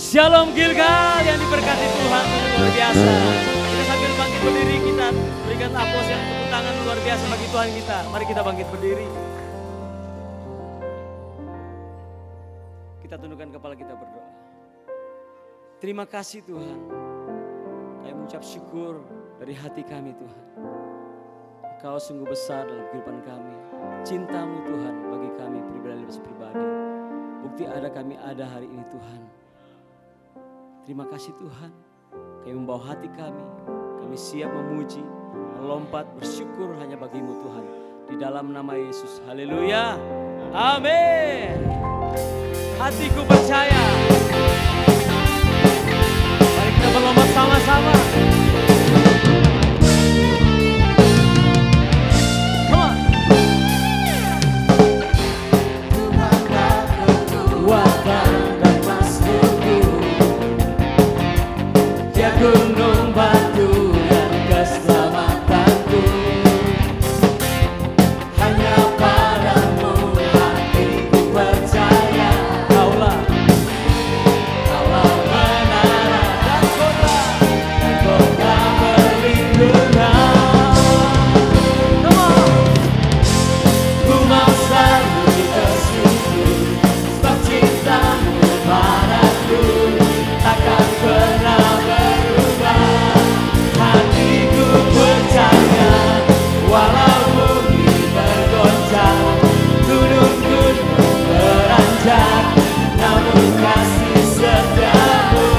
Shalom Gilgal yang diberkati Tuhan luar biasa. Kita sambil bangkit berdiri, kita berikan aplaus yang tepuk tangan luar biasa bagi Tuhan kita. Mari kita bangkit berdiri. Kita tundukkan kepala kita berdoa. Terima kasih Tuhan. Kami mengucap syukur dari hati kami Tuhan. Engkau sungguh besar dalam kehidupan kami. Cintamu Tuhan bagi kami pribadi. Bukti ada kami ada hari ini Tuhan. Terima kasih Tuhan, kami membawa hati kami siap memuji, melompat, bersyukur hanya bagimu Tuhan. Di dalam nama Yesus, haleluya, amin. Hatiku percaya. Mari kita berlompat sama-sama. Come on. Tuhanlah kekuatan dan masjidku, Dia gunung batu dan keselamatanku. Hanya padamu hatiku percaya. Kaulah menara dan kota perlindungan. Come on. Ku mau selalu tersungkur, sebab cintamu padaku takkan pernah berubah. Hatiku percaya, walau bumi bergoncang, gunung-gunung beranjak, namun kasih setiamu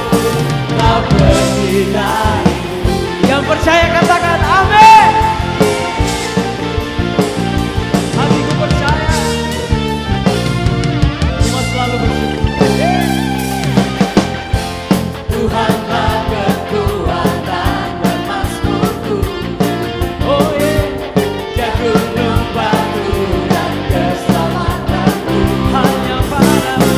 tak pergi dariku. Yang percaya katakan amin. Hatiku percaya, cuma selalu bersyukur. Tuhanlah kekuatan dan masjidku. Oh yeah. Dia gunung batu dan keselamatanku. Hanya padamu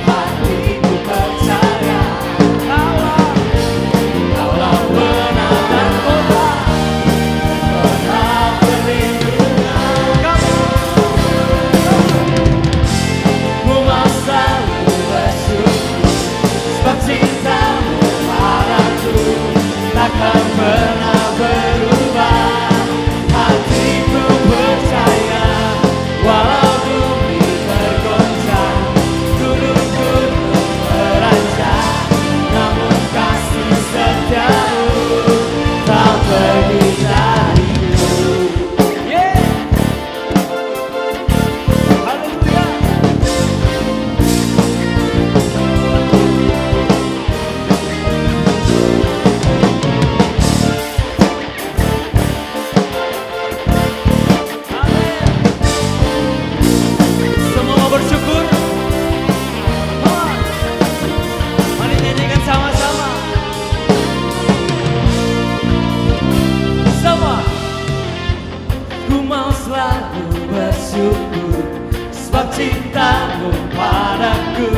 hatiku percaya. Kaulah benar dan kota perlindungan. Ku mau selalu bersyukur, sebab cintamu padaku takkan pernah berubah. Hatiku percaya, walau bumi bergoncang, gunung-gunung beranjak, namun kasih setiamu tak pergi dariku. Yeah. Haleluya. Semua mau bersyukur. Come on. Mari nyanyikan sama-sama. Semua. Ku mau selalu bersyukur, sebab cintamu padaku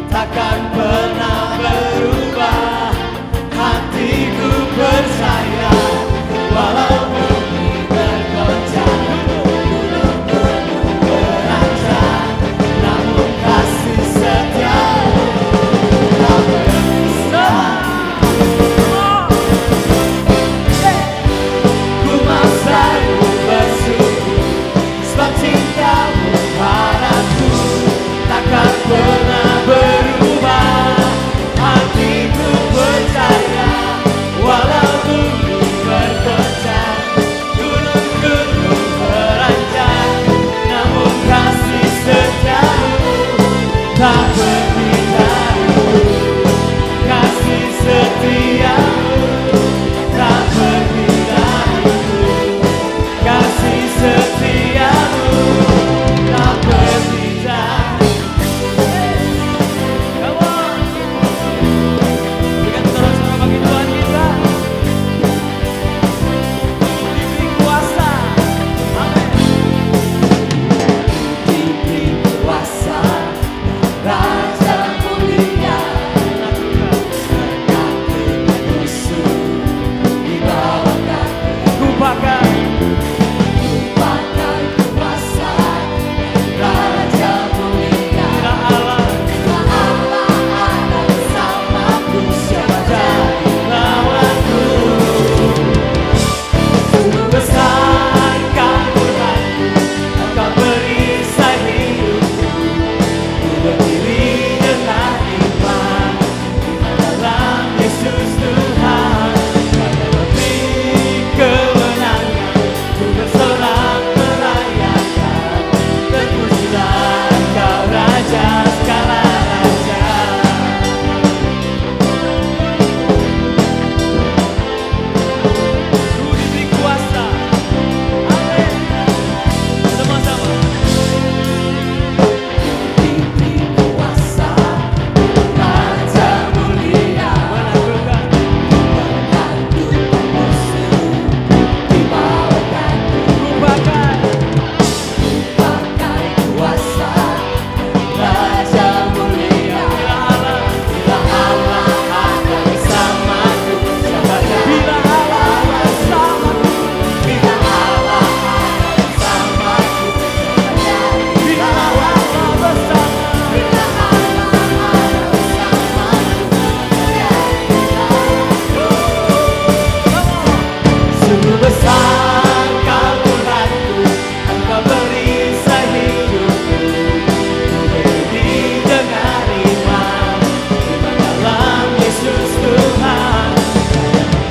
takkan pernah berubah. Hatiku percaya, walau bumi bergoncang, gunung-gunung beranjak, namun kasih setiamu tak bisa. Ku mau selalu bersyukur, sebab cintamu padaku takkan pernah berubah. berdiri dengan iman di dalam Yesus Tuhan. Karena lebih kemenangan, ku bersorak merayakan. Terpujilah Engkau Raja segala raja. Ku diberi kuasa. Amin. Sama-sama. Diberi kuasa, Raja mulia, menaklukkan tubuh musuh, dibawakan lupakan kuasa, Raja mulia. Bila Allah ada bersamaku, bila Allah bersamaku, bila Allah ada bersamaku, bila Allah bersamaku, bila Allah ada bersamaku. Sungguh besar Kau Tuhanku, Engkau perisai hidupku. Ku berdiri dengan iman di dalam Yesus Tuhan.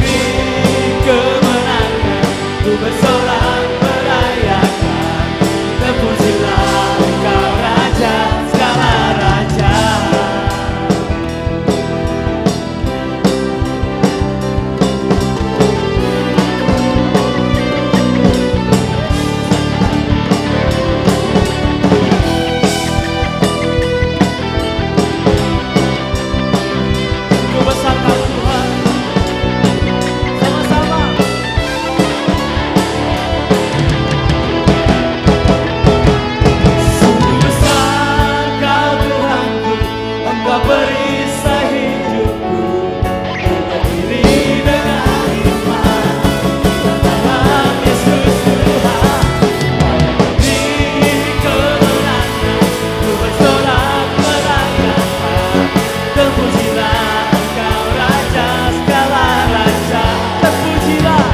Diberi kemenangan, ku bersorak merayakan. Terpujilah Engkau Raja segala raja. Ku besar Kau Tuhan. Sama-sama. Sungguh besar Kau Tuhanku, Engkau perisai hidupku. Ku berdiri dengan iman di dalam Yesus Tuhan. Diberi kemenangan, ku bersorak merayakan. Terpujilah Engkau Raja segala raja. Terpujilah,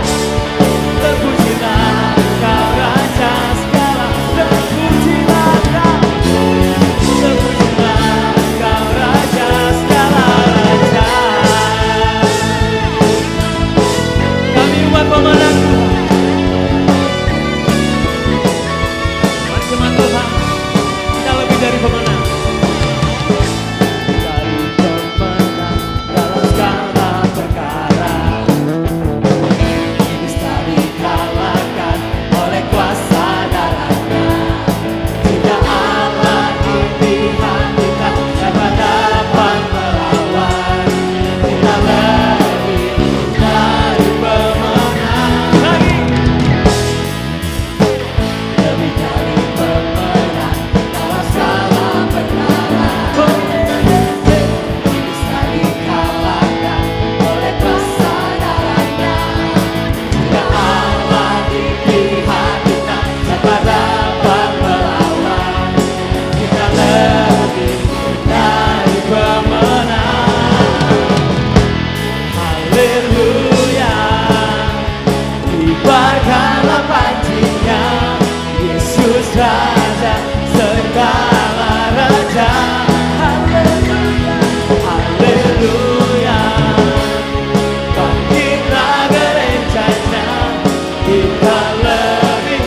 terpujilah Engkau Raja segala. Terpujilah Engkau, terpujilah Engkau Raja segala raja. Kami umat pemenang Tuhan. Firman Tuhan, kita lebih dari pemenang. Dari pemenang dalam segala perkara, bisa dikalahkan oleh kuasa darahnya. Jika Allah di pihak kita, siapa dapat melawan? Kita lebih dari pemenang. Lagi. Lebih dari pemenang dalam segala perkara. Bisa dikalahkan oleh kuasa darahnya. Jika Allah di pihak kita, siapa dapat melawan? Kita lebih dari pemenang. Haleluya. Kibarkanlah pancinya, Yesus Raja segala raja. Haleluya, haleluya. Bangkitlah gereja-Nya, kita lebih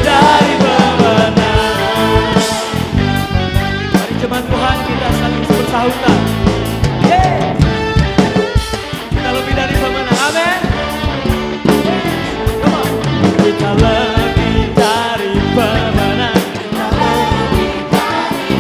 dari pemenang. Mari jemaat Tuhan, kita saling bersahutan. Yeay. Kita lebih dari pemenang. Amin. Come on. Kita lebih dari pemenang. Kita lebih dari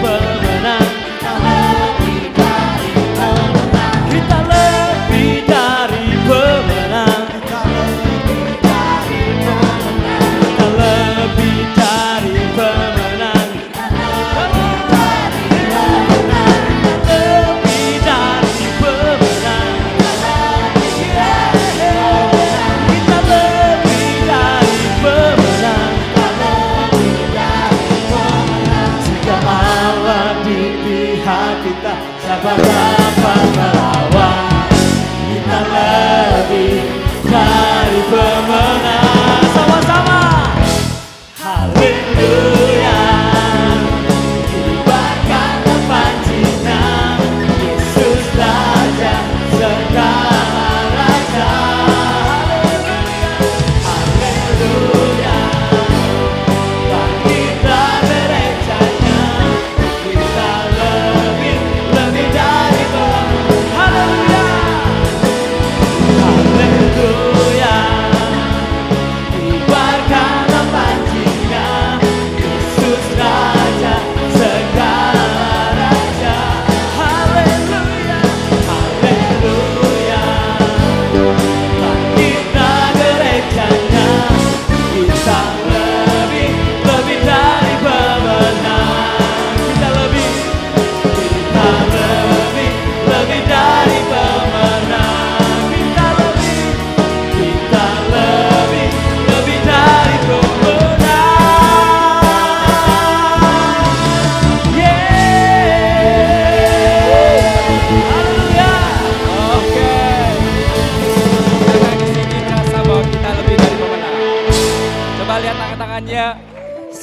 pemenang. Kita lebih dari pemenang. Kita lebih dari pemenang. Kita lebih dari pemenang. Kita lebih dari pemenang. Siapa dapat melawan? Kita lebih dari pemenang. Sama-sama. Haleluya.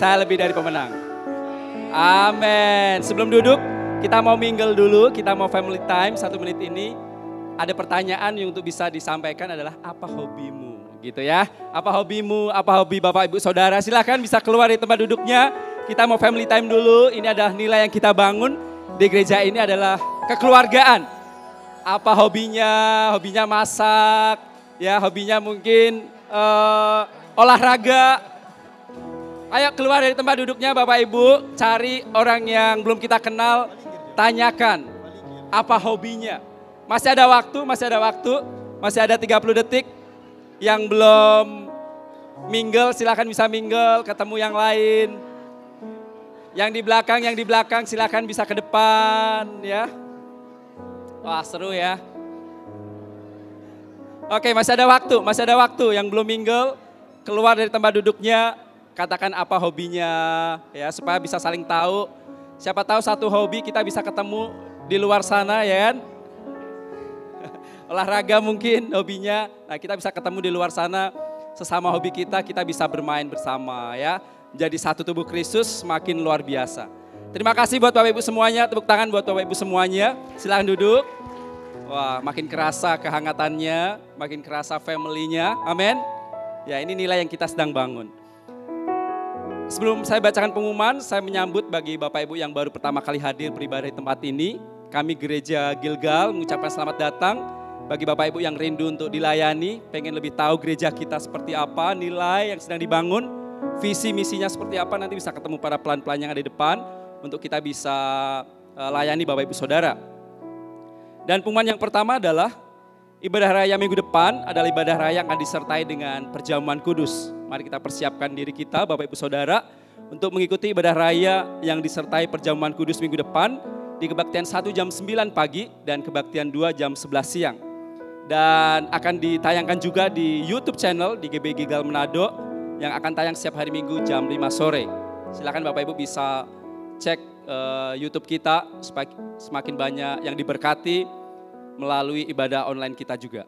Saya lebih dari pemenang. Amin. Sebelum duduk, kita mau mingle dulu, kita mau family time 1 menit ini. Ada pertanyaan yang untuk bisa disampaikan adalah apa hobimu, gitu ya. Apa hobimu, apa hobi Bapak Ibu Saudara. Silahkan bisa keluar dari tempat duduknya. Kita mau family time dulu. Ini adalah nilai yang kita bangun di gereja ini adalah kekeluargaan. Apa hobinya? Hobinya masak, ya hobinya mungkin olahraga. Ayo keluar dari tempat duduknya Bapak Ibu, cari orang yang belum kita kenal, tanyakan apa hobinya. Masih ada waktu, masih ada 30 detik. Yang belum mingle silakan bisa mingle, ketemu yang lain. Yang di belakang silakan bisa ke depan ya. Wah seru ya. Oke masih ada waktu yang belum mingle, keluar dari tempat duduknya. Katakan apa hobinya ya supaya bisa saling tahu. Siapa tahu satu hobi kita bisa ketemu di luar sana ya kan. Olahraga mungkin hobinya. Nah, kita bisa ketemu di luar sana sesama hobi kita bisa bermain bersama ya. Jadi satu tubuh Kristus semakin luar biasa. Terima kasih buat Bapak Ibu semuanya. Tepuk tangan buat Bapak Ibu semuanya. Silakan duduk. Wah, makin kerasa kehangatannya, makin kerasa family-nya. Amin. Ya, ini nilai yang kita sedang bangun. Sebelum saya bacakan pengumuman, saya menyambut bagi Bapak Ibu yang baru pertama kali hadir beribadah di tempat ini. Kami Gereja Gilgal mengucapkan selamat datang bagi Bapak Ibu yang rindu untuk dilayani, pengen lebih tahu gereja kita seperti apa, nilai yang sedang dibangun, visi misinya seperti apa, nanti bisa ketemu para pelan-pelan yang ada di depan untuk kita bisa layani Bapak Ibu Saudara. Dan pengumuman yang pertama adalah ibadah raya minggu depan adalah ibadah raya yang akan disertai dengan perjamuan kudus. Mari kita persiapkan diri kita Bapak Ibu Saudara untuk mengikuti ibadah raya yang disertai perjamuan kudus minggu depan di kebaktian 1 jam 9 pagi dan kebaktian 2 jam 11 siang. Dan akan ditayangkan juga di YouTube channel di GB Gilgal Manado yang akan tayang setiap hari Minggu jam 5 sore. Silakan Bapak Ibu bisa cek YouTube kita supaya semakin banyak yang diberkati melalui ibadah online kita juga.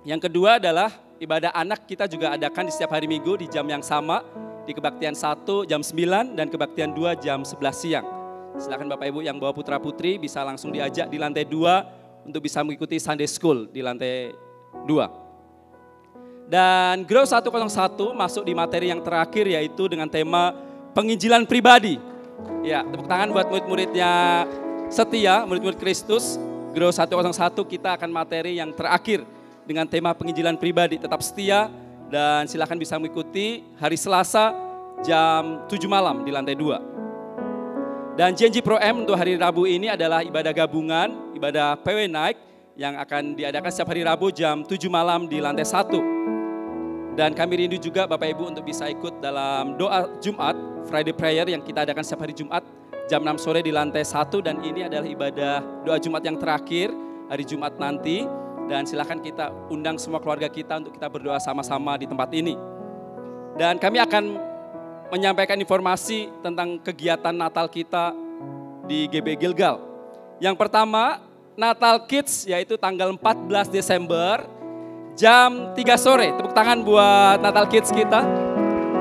Yang kedua adalah ibadah anak kita juga adakan di setiap hari Minggu di jam yang sama di kebaktian 1 jam 9 dan kebaktian 2 jam 11 siang. Silakan Bapak Ibu yang bawa putra putri bisa langsung diajak di lantai 2 untuk bisa mengikuti Sunday School di lantai 2. Dan Grow 101 masuk di materi yang terakhir yaitu dengan tema penginjilan pribadi. Ya, tepuk tangan buat murid-muridnya setia, murid-murid Kristus. Grow 101 kita akan materi yang terakhir dengan tema penginjilan pribadi. Tetap setia dan silakan bisa mengikuti hari Selasa jam 7 malam di lantai 2. Dan JNG Pro M untuk hari Rabu ini adalah ibadah gabungan, ibadah PW Night yang akan diadakan setiap hari Rabu jam 7 malam di lantai 1. Dan kami rindu juga Bapak Ibu untuk bisa ikut dalam doa Jumat, Friday Prayer yang kita adakan setiap hari Jumat jam 6 sore di lantai 1. Dan ini adalah ibadah doa Jumat yang terakhir hari Jumat nanti. Dan silakan kita undang semua keluarga kita untuk kita berdoa sama-sama di tempat ini. Dan kami akan menyampaikan informasi tentang kegiatan Natal kita di GB Gilgal. Yang pertama, Natal Kids yaitu tanggal 14 Desember jam 3 sore. Tepuk tangan buat Natal Kids kita.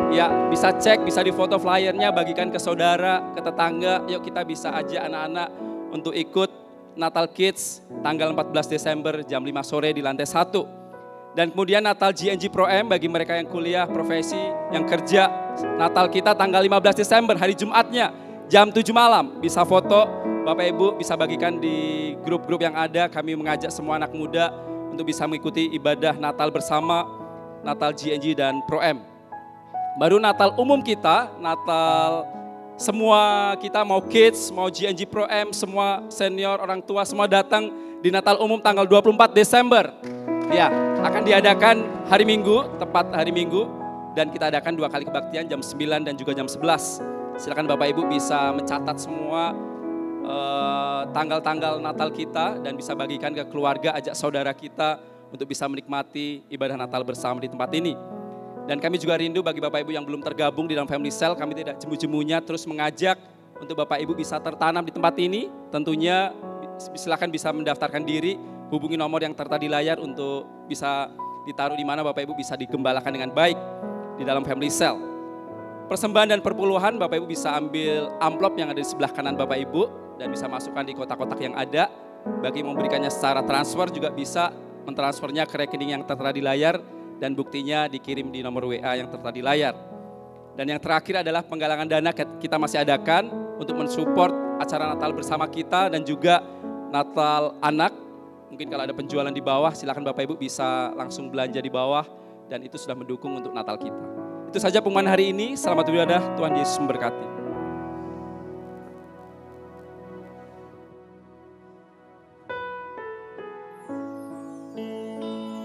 Ya, bisa cek, bisa difoto flyernya, bagikan ke saudara, ke tetangga. Yuk kita bisa ajak anak-anak untuk ikut Natal Kids tanggal 14 Desember jam 5 sore di lantai 1. Dan kemudian Natal JNG Pro M bagi mereka yang kuliah, profesi, yang kerja. Natal kita tanggal 15 Desember hari Jumatnya jam 7 malam. Bisa foto, Bapak Ibu bisa bagikan di grup-grup yang ada. Kami mengajak semua anak muda untuk bisa mengikuti ibadah Natal bersama Natal JNG dan Pro M. Baru Natal umum kita, Natal semua kita mau kids, mau JNG Pro M, semua senior, orang tua, semua datang di Natal umum tanggal 24 Desember. Ya, akan diadakan hari Minggu, tepat hari Minggu. Dan kita adakan 2 kali kebaktian jam 9 dan juga jam 11. Silakan Bapak Ibu bisa mencatat semua tanggal-tanggal Natal kita dan bisa bagikan ke keluarga, ajak saudara kita untuk bisa menikmati ibadah Natal bersama di tempat ini. Dan kami juga rindu bagi Bapak Ibu yang belum tergabung di dalam Family Cell, kami tidak jemu-jemunya terus mengajak untuk Bapak Ibu bisa tertanam di tempat ini. Tentunya silakan bisa mendaftarkan diri, hubungi nomor yang tertera di layar untuk bisa ditaruh di mana Bapak Ibu bisa digembalakan dengan baik di dalam Family Cell. persembahan dan perpuluhan, Bapak Ibu bisa ambil amplop yang ada di sebelah kanan Bapak Ibu dan bisa masukkan di kotak-kotak yang ada. Bagi memberikannya secara transfer juga bisa mentransfernya ke rekening yang tertera di layar dan buktinya dikirim di nomor WA yang tertera di layar. Dan yang terakhir adalah penggalangan dana kita masih adakan untuk mensupport acara Natal bersama kita dan juga Natal anak. Mungkin kalau ada penjualan di bawah, silakan Bapak Ibu bisa langsung belanja di bawah dan itu sudah mendukung untuk Natal kita. Itu saja pengumuman hari ini. Selamat beribadah, Tuhan Yesus memberkati.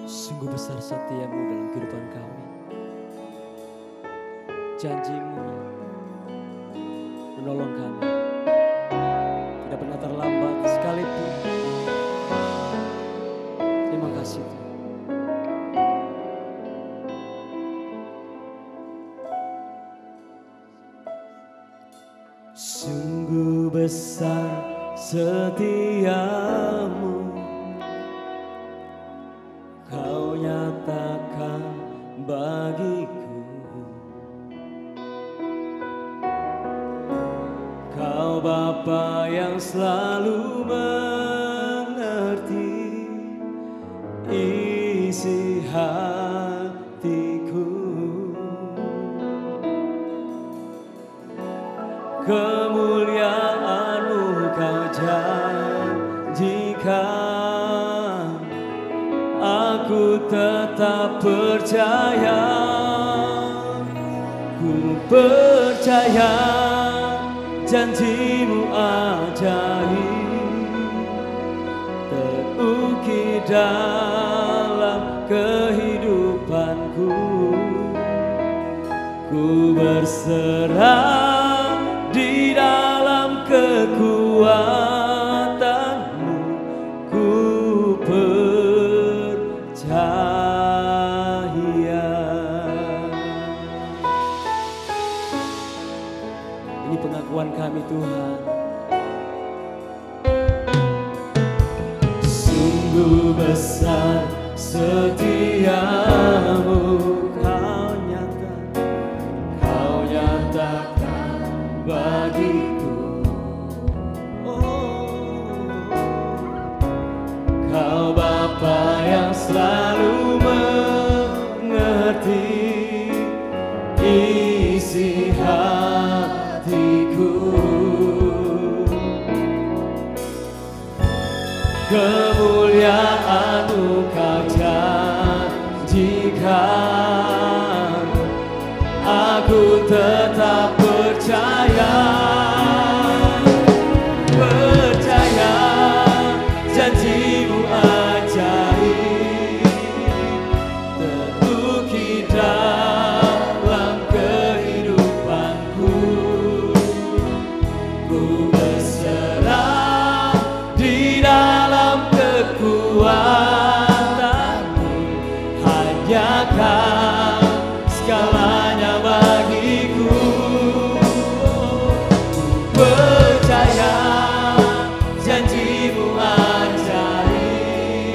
Sungguh besar setiamu dalam kehidupan kami. Janjimu menolong kami. Tidak pernah terlambat sekalipun. Terima kasih Tuhan. Sungguh besar setiamu, Kau nyatakan bagiku. Kau Bapa yang selalu mengerti isi hatiku. Kemuliaan-Mu Kau janjikan, aku tetap percaya. Ku percaya janji-Mu ajaib, terukir dalam kehidupanku. Ku berserah di dalam kekuatan-Mu, ku percaya. Ini pengakuan kami Tuhan. Sungguh besar setiamu, Kau nyatakan bagiku. Oh, Kau Bapa yang selalu mengerti isi hatiku. Kemuliaan-Mu Kau janjikan, aku tetap percaya. Percaya janji-Mu ajaib, terukir dalam kehidupanku. Ku berserah di dalam kekuatan-Mu, hanya Kau segalanya bagiku. Percaya janji-Mu ajaib,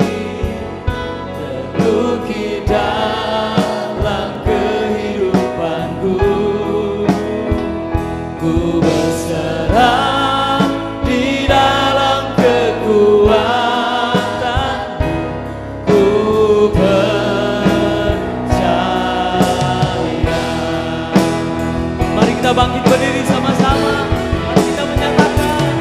terukir dalam kehidupanku. Ku berserah di dalam kekuatan-Mu, ku percaya. Mari kita bangkit berdiri sama-sama. Mari kita menyatakan,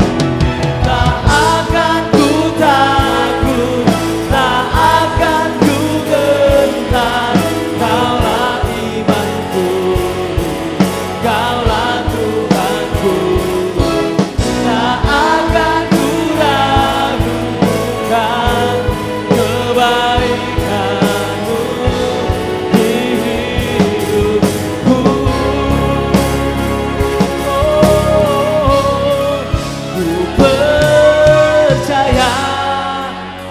tak akan ku takut, tak akan ku gentar. Kaulah imanku, Kaulah Tuhanku. Tak akan ku ragukan kebaikan-Mu di hidupku. Ku percaya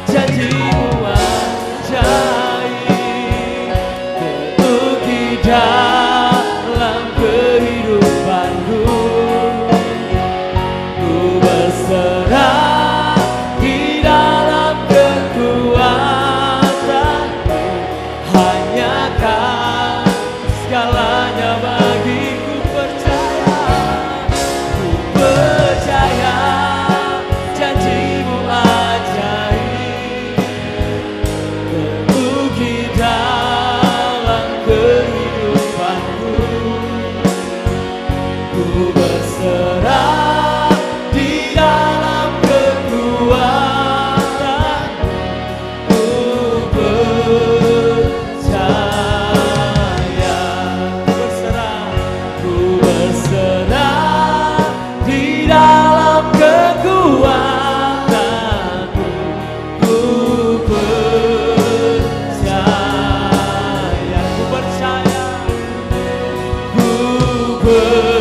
janji-Mu ajaib, terukir dalam kehidupanku. Ku berserah di dalam kekuatan-Mu, hanya Kau segalanya bagiku. berserah di dalam kekuatan, ku percaya. Ku berserah di dalam kekuatanmu, ku percaya, ku percaya, ku percaya.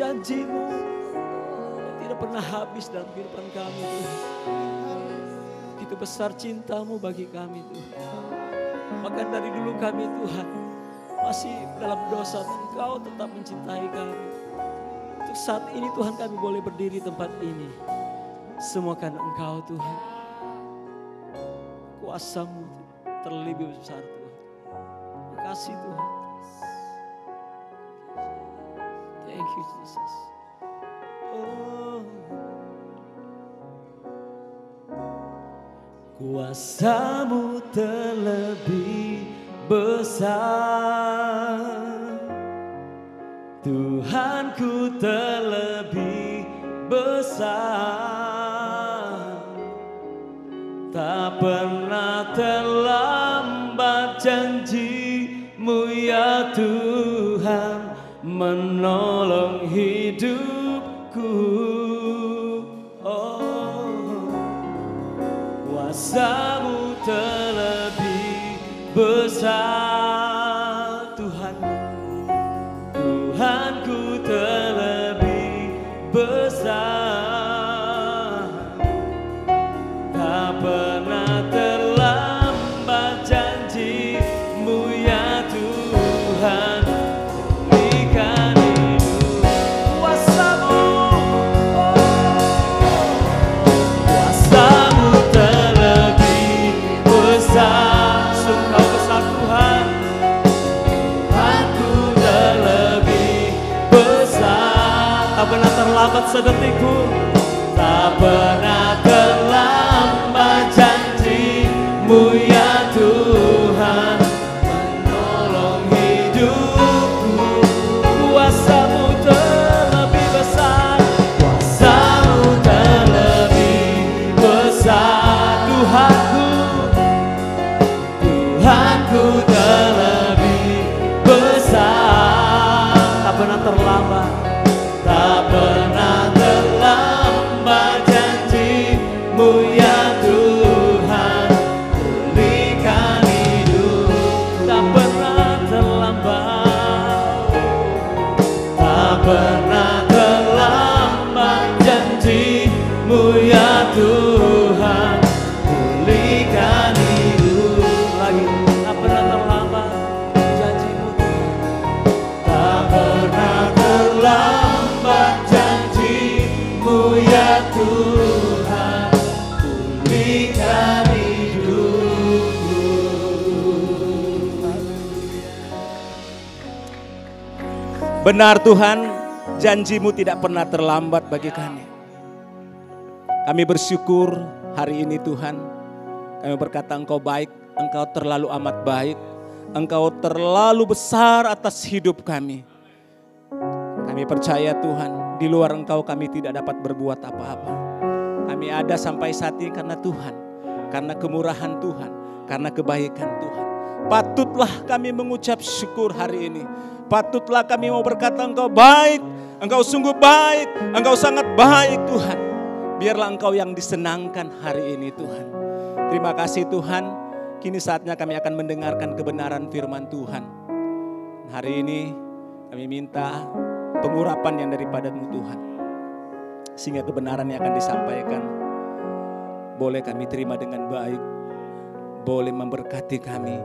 Janji-Mu yang tidak pernah habis dalam kehidupan kami, Tuhan. Begitu besar cinta-Mu bagi kami, Tuhan. Bahkan dari dulu kami, Tuhan, masih dalam dosa, Engkau tetap mencintai kami. Untuk saat ini, Tuhan, kami boleh berdiri di tempat ini. Semua karena Engkau, Tuhan. Kuasa-Mu terlebih besar, Tuhan. Terima kasih, Tuhan. Thank you, Jesus. Oh. Kuasa-Mu terlebih besar, Tuhanku terlebih besar. Tak pernah terlambat janji-Mu ya Tuhan, menolong hidupku. Oh, kuasa-Mu terlebih besar, Tuhan. Tuhanku terlebih besar. Tak pernah terlambat janji-Mu ya Tuhan. Terlambat sedetik pun, tak pernah terlambat janji-Mu ya Tuhan, menolong hidupku. Kuasa-Mu terlebih besar, kuasa-Mu terlebih besar. Tuhanku, Tuhanku terlebih besar. Tak pernah terlambat terlambat, tak pernah terlambat janji-Mu ya Tuhan. Pulihkan hidup, tak pernah terlambat, tak pernah terlambat janji-Mu ya Tuhan. Pulihkan hidup lagi, tak pernah terlambat janji-Mu Tuhan. Tak pernah terlambat janji-Mu ya Tuhan. Pulihkan hidupku. Benar Tuhan, janji-Mu tidak pernah terlambat bagi kami. Kami bersyukur hari ini Tuhan. Kami berkata Engkau baik, Engkau terlalu amat baik. Engkau terlalu besar atas hidup kami. Kami percaya Tuhan, di luar Engkau kami tidak dapat berbuat apa-apa. Kami ada sampai saat ini karena Tuhan, karena kemurahan Tuhan, karena kebaikan Tuhan. Patutlah kami mengucap syukur hari ini. Patutlah kami mau berkata Engkau baik, Engkau sungguh baik, Engkau sangat baik Tuhan. Biarlah Engkau yang disenangkan hari ini Tuhan. Terima kasih Tuhan. Kini saatnya kami akan mendengarkan kebenaran firman Tuhan. Hari ini kami minta pengurapan yang daripada-Mu Tuhan. Sehingga kebenaran yang akan disampaikan boleh kami terima dengan baik. Boleh memberkati kami.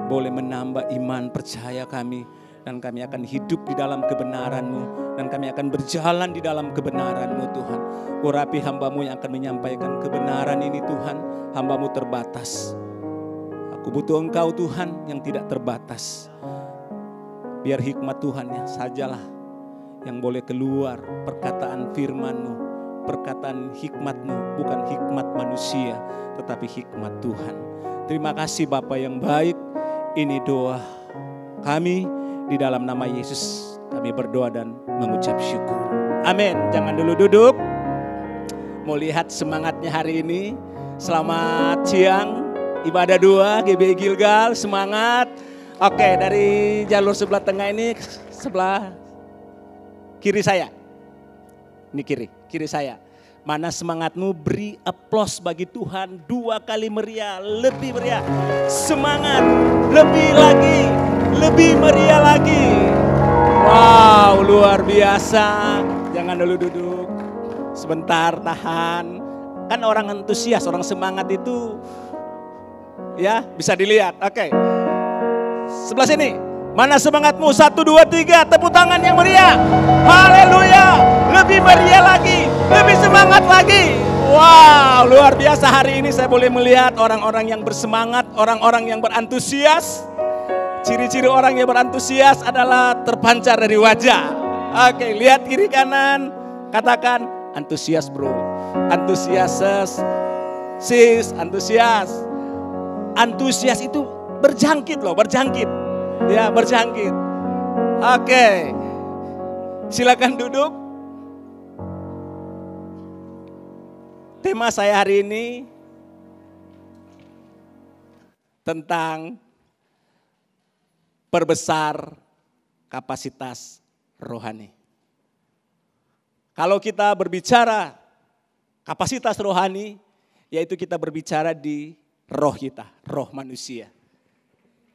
Boleh menambah iman percaya kami. Dan kami akan hidup di dalam kebenaran-Mu. Dan kami akan berjalan di dalam kebenaran-Mu Tuhan. Urapi hamba-Mu yang akan menyampaikan kebenaran ini Tuhan. Hamba-Mu terbatas. Aku butuh Engkau Tuhan yang tidak terbatas. Biar hikmat Tuhan ya sajalah yang boleh keluar. Perkataan firman-Mu, perkataan hikmat-Mu, bukan hikmat manusia, tetapi hikmat Tuhan. Terima kasih Bapa yang baik. Ini doa kami di dalam nama Yesus. Kami berdoa dan mengucap syukur. Amin. Jangan dulu duduk. Mau lihat semangatnya hari ini. Selamat siang. Ibadah 2 GBI Gilgal. Semangat. Oke, dari jalur sebelah tengah ini sebelah kiri saya. Ini kiri saya. Mana semangatmu? Beri aplaus bagi Tuhan 2 kali meriah, lebih meriah. Semangat, lebih lagi, lebih meriah lagi. Wow, luar biasa. Jangan dulu duduk. Sebentar, tahan. Kan orang antusias, orang semangat itu ya bisa dilihat. Oke. Sebelah sini. Mana semangatmu? 1, 2, 3. Tepuk tangan yang meriah. Haleluya. Lebih meriah lagi. Lebih semangat lagi. Wow, luar biasa hari ini saya boleh melihat orang-orang yang bersemangat. Orang-orang yang berantusias. Ciri-ciri orang yang berantusias adalah terpancar dari wajah. Oke, lihat kiri kanan. Katakan antusias bro. Antusias sis. Antusias. Antusias itu berjangkit loh, berjangkit. Ya, berjangkit. Oke. Silakan duduk. Tema saya hari ini tentang perbesar kapasitas rohani. Kalau kita berbicara kapasitas rohani, yaitu kita berbicara di roh kita, roh manusia.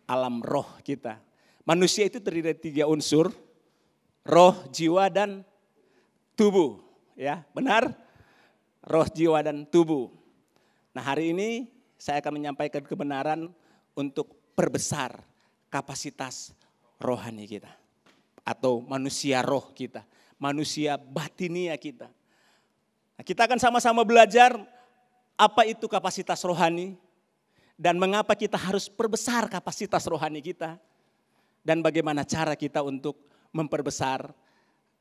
Alam roh kita. Manusia itu terdiri dari 3 unsur. Roh, jiwa, dan tubuh. Ya, benar? Roh, jiwa, dan tubuh. Nah hari ini saya akan menyampaikan kebenaran untuk perbesar kapasitas rohani kita. Atau manusia roh kita. Manusia batinia kita. Nah, kita akan sama-sama belajar apa itu kapasitas rohani. Dan mengapa kita harus perbesar kapasitas rohani kita. Dan bagaimana cara kita untuk memperbesar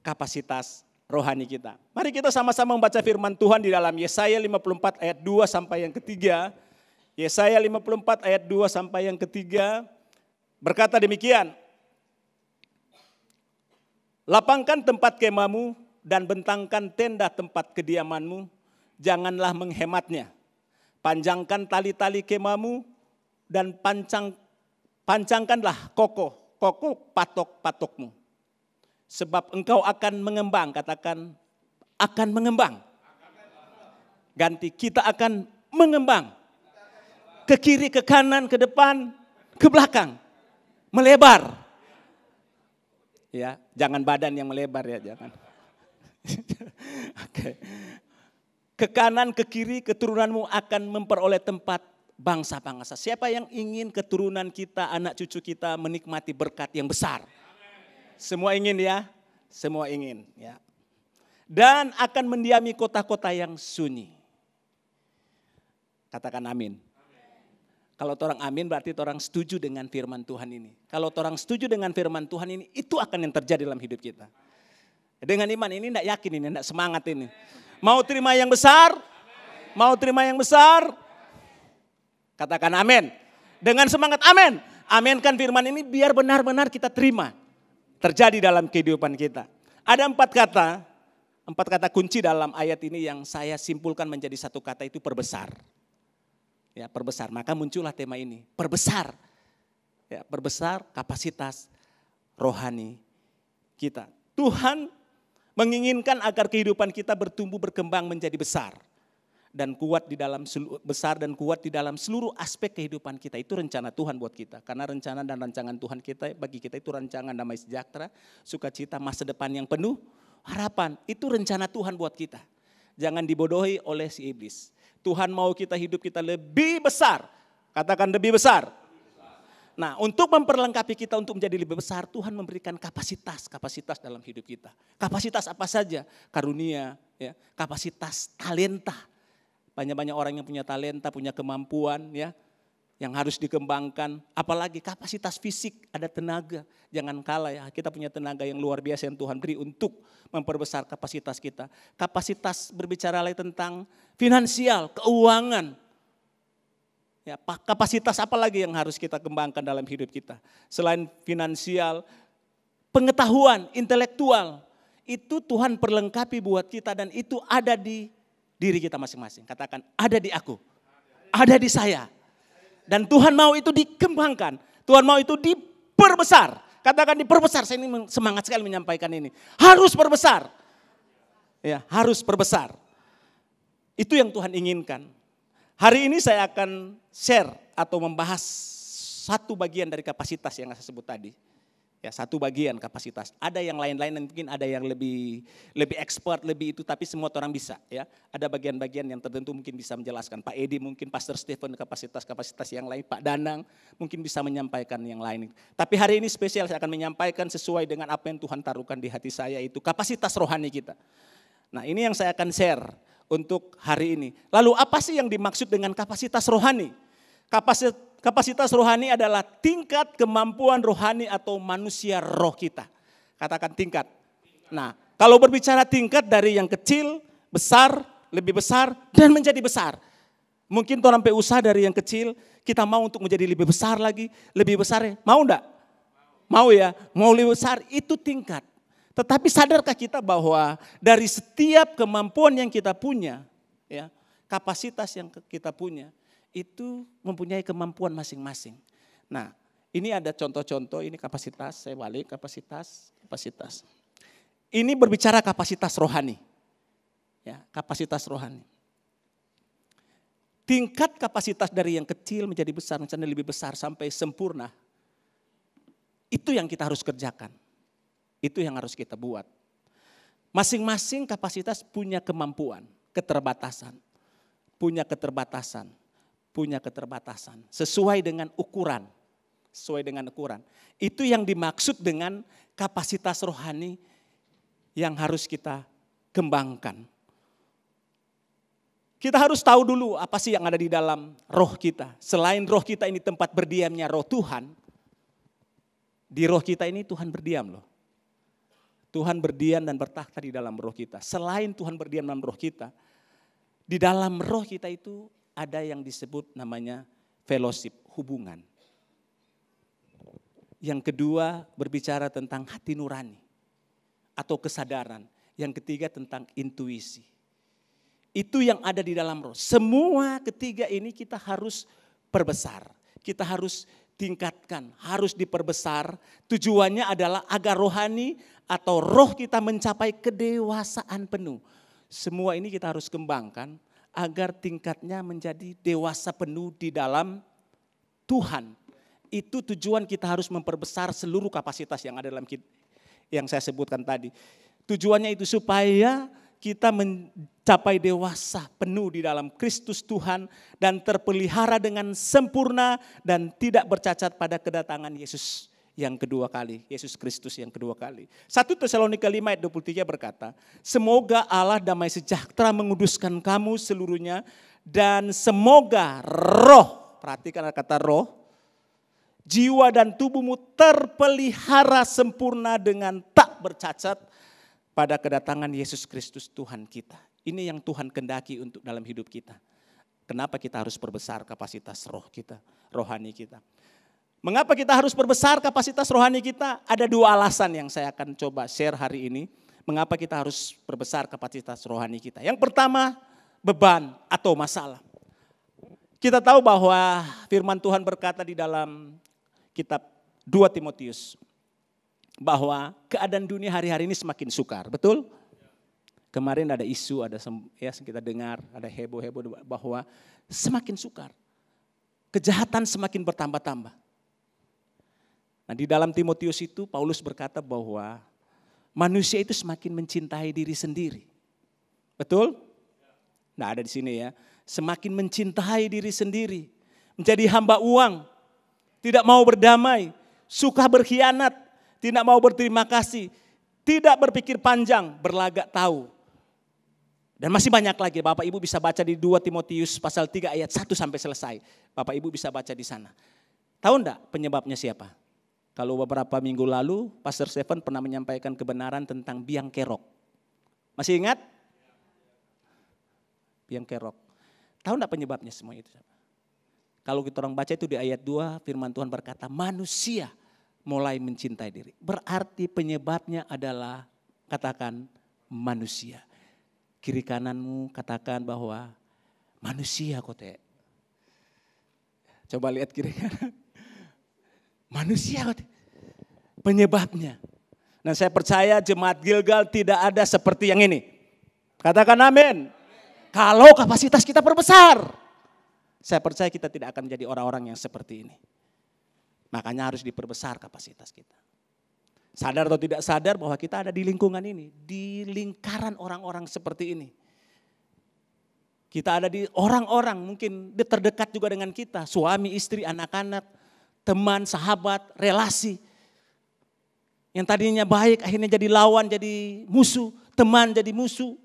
kapasitas rohani kita. Mari kita sama-sama membaca firman Tuhan di dalam Yesaya 54 ayat 2 sampai yang ketiga. Yesaya 54 ayat 2 sampai yang ketiga. Berkata demikian. Lapangkan tempat kemahmu dan bentangkan tenda tempat kediamanmu. Janganlah menghematnya. Panjangkan tali-tali kemahmu dan pancangkanlah kokoh patok-patokmu. Sebab engkau akan mengembang, katakan akan mengembang. Ganti, kita akan mengembang. Ke kiri, ke kanan, ke depan, ke belakang. Melebar. Ya, jangan badan yang melebar ya, jangan. Oke. Ke kanan, ke kiri, keturunanmu akan memperoleh tempat bangsa-bangsa. Siapa yang ingin keturunan kita, anak cucu kita menikmati berkat yang besar? Semua ingin ya? Semua ingin ya. Dan akan mendiami kota-kota yang sunyi. Katakan amin. Kalau orang amin berarti orang setuju dengan firman Tuhan ini. Kalau orang setuju dengan firman Tuhan ini, itu akan yang terjadi dalam hidup kita. Dengan iman ini tidak yakin ini, tidak semangat ini. Mau terima yang besar? Mau terima yang besar? Katakan amin. Dengan semangat amin. Aminkan firman ini biar benar-benar kita terima. Terjadi dalam kehidupan kita. Ada 4 kata kunci dalam ayat ini yang saya simpulkan menjadi satu kata, itu perbesar. Ya, perbesar. Maka muncullah tema ini, perbesar. Ya, perbesar kapasitas rohani kita. Tuhan menginginkan agar kehidupan kita bertumbuh berkembang menjadi besar dan kuat di dalam seluruh aspek kehidupan kita. Itu rencana Tuhan buat kita. Karena rencana dan rancangan Tuhan kita bagi kita itu rancangan damai sejahtera, sukacita, masa depan yang penuh harapan. Itu rencana Tuhan buat kita. Jangan dibodohi oleh si iblis. Tuhan mau kita hidup kita lebih besar. Katakan lebih besar. Nah, untuk memperlengkapi kita untuk menjadi lebih besar, Tuhan memberikan kapasitas dalam hidup kita. Kapasitas apa saja? Karunia, ya, kapasitas talenta. Banyak-banyak orang yang punya talenta, punya kemampuan, ya, yang harus dikembangkan. Apalagi kapasitas fisik, ada tenaga. Jangan kalah ya, kita punya tenaga yang luar biasa yang Tuhan beri untuk memperbesar kapasitas kita. Kapasitas berbicara lagi tentang finansial, keuangan. Ya, kapasitas apa lagi yang harus kita kembangkan dalam hidup kita? Selain finansial, pengetahuan, intelektual. Itu Tuhan perlengkapi buat kita dan itu ada di diri kita masing-masing. Katakan, ada di aku, ada di saya. Dan Tuhan mau itu dikembangkan. Tuhan mau itu diperbesar. Katakan diperbesar. Saya ini semangat sekali menyampaikan ini. Harus perbesar. Ya, harus perbesar. Itu yang Tuhan inginkan. Hari ini saya akan share atau membahas satu bagian dari kapasitas yang saya sebut tadi. Ya, satu bagian kapasitas. Ada yang lain-lain dan mungkin ada yang lebih expert, lebih itu, tapi semua orang bisa. Ya, ada bagian-bagian yang tertentu mungkin bisa menjelaskan. Pak Edi mungkin, Pastor Stephen kapasitas-kapasitas yang lain, Pak Danang mungkin bisa menyampaikan yang lain. Tapi hari ini spesial saya akan menyampaikan sesuai dengan apa yang Tuhan taruhkan di hati saya, itu kapasitas rohani kita. Nah, ini yang saya akan share untuk hari ini. Lalu apa sih yang dimaksud dengan kapasitas rohani? Kapasitas rohani adalah tingkat kemampuan rohani atau manusia roh kita. Katakan tingkat. Nah, kalau berbicara tingkat dari yang kecil, besar, lebih besar, dan menjadi besar. Mungkin orang usaha dari yang kecil, kita mau untuk menjadi lebih besar lagi, lebih besar. Mau enggak? Mau ya, mau lebih besar, itu tingkat. Tetapi sadarkah kita bahwa dari setiap kemampuan yang kita punya, ya, kapasitas yang kita punya, itu mempunyai kemampuan masing-masing. Nah, ini ada contoh-contoh, ini kapasitas, saya balik kapasitas. Ini berbicara kapasitas rohani. Ya, kapasitas rohani. Tingkat kapasitas dari yang kecil menjadi besar, misalnya lebih besar sampai sempurna. Itu yang kita harus kerjakan. Itu yang harus kita buat. Masing-masing kapasitas punya kemampuan, keterbatasan. Punya keterbatasan sesuai dengan ukuran. Itu yang dimaksud dengan kapasitas rohani yang harus kita kembangkan. Kita harus tahu dulu apa sih yang ada di dalam roh kita. Selain roh kita ini tempat berdiamnya roh Tuhan, di roh kita ini Tuhan berdiam loh. Tuhan berdiam dan bertakhta di dalam roh kita. Selain Tuhan berdiam dalam roh kita, di dalam roh kita itu ada yang disebut namanya fellowship, hubungan. Yang kedua berbicara tentang hati nurani atau kesadaran. Yang ketiga tentang intuisi. Itu yang ada di dalam roh. Semua ketiga ini kita harus perbesar. Kita harus tingkatkan, harus diperbesar. Tujuannya adalah agar rohani, atau roh kita mencapai kedewasaan penuh. Semua ini kita harus kembangkan agar tingkatnya menjadi dewasa penuh di dalam Tuhan. Itu tujuan kita harus memperbesar seluruh kapasitas yang ada dalam yang saya sebutkan tadi. Tujuannya itu supaya kita mencapai dewasa penuh di dalam Kristus Tuhan dan terpelihara dengan sempurna dan tidak bercacat pada kedatangan Yesus yang kedua kali, Yesus Kristus yang kedua kali. 1 Tesalonika 5 ayat 23 berkata, semoga Allah damai sejahtera menguduskan kamu seluruhnya dan semoga roh, perhatikan kata roh, jiwa dan tubuhmu terpelihara sempurna dengan tak bercacat pada kedatangan Yesus Kristus Tuhan kita. Ini yang Tuhan kendaki untuk dalam hidup kita. Kenapa kita harus perbesar kapasitas roh kita, rohani kita. Mengapa kita harus perbesar kapasitas rohani kita? Ada 2 alasan yang saya akan coba share hari ini. Mengapa kita harus perbesar kapasitas rohani kita. Yang pertama, beban atau masalah. Kita tahu bahwa firman Tuhan berkata di dalam kitab 2 Timotius. Bahwa keadaan dunia hari-hari ini semakin sukar, betul? Kemarin ada isu, ada ya kita dengar, ada heboh-heboh bahwa semakin sukar. Kejahatan semakin bertambah-tambah. Nah di dalam Timotius itu Paulus berkata bahwa manusia itu semakin mencintai diri sendiri. Betul? Nah ada di sini ya. Semakin mencintai diri sendiri. Menjadi hamba uang. Tidak mau berdamai. Suka berkhianat. Tidak mau berterima kasih, tidak berpikir panjang, berlagak tahu. Dan masih banyak lagi, Bapak Ibu bisa baca di 2 Timotius pasal 3 ayat 1 sampai selesai. Bapak Ibu bisa baca di sana. Tahu enggak penyebabnya siapa? Kalau beberapa minggu lalu, Pastor Stephen pernah menyampaikan kebenaran tentang biang kerok. Masih ingat? Biang kerok. Tahu enggak penyebabnya semua itu? Kalau kita orang baca itu di ayat 2, firman Tuhan berkata, manusia mulai mencintai diri. Berarti penyebabnya adalah katakan manusia. Kiri kananmu katakan bahwa manusia kote. Coba lihat kiri kanan. Manusia kote. Penyebabnya. Dan saya percaya jemaat Gilgal tidak ada seperti yang ini. Katakan amin. Kalau kapasitas kita perbesar. Saya percaya kita tidak akan menjadi orang-orang yang seperti ini. Makanya harus diperbesar kapasitas kita. Sadar atau tidak sadar bahwa kita ada di lingkungan ini. Di lingkaran orang-orang seperti ini. Kita ada di orang-orang mungkin terdekat juga dengan kita. Suami, istri, anak-anak, teman, sahabat, relasi. Yang tadinya baik akhirnya jadi lawan, jadi musuh. Teman jadi musuh.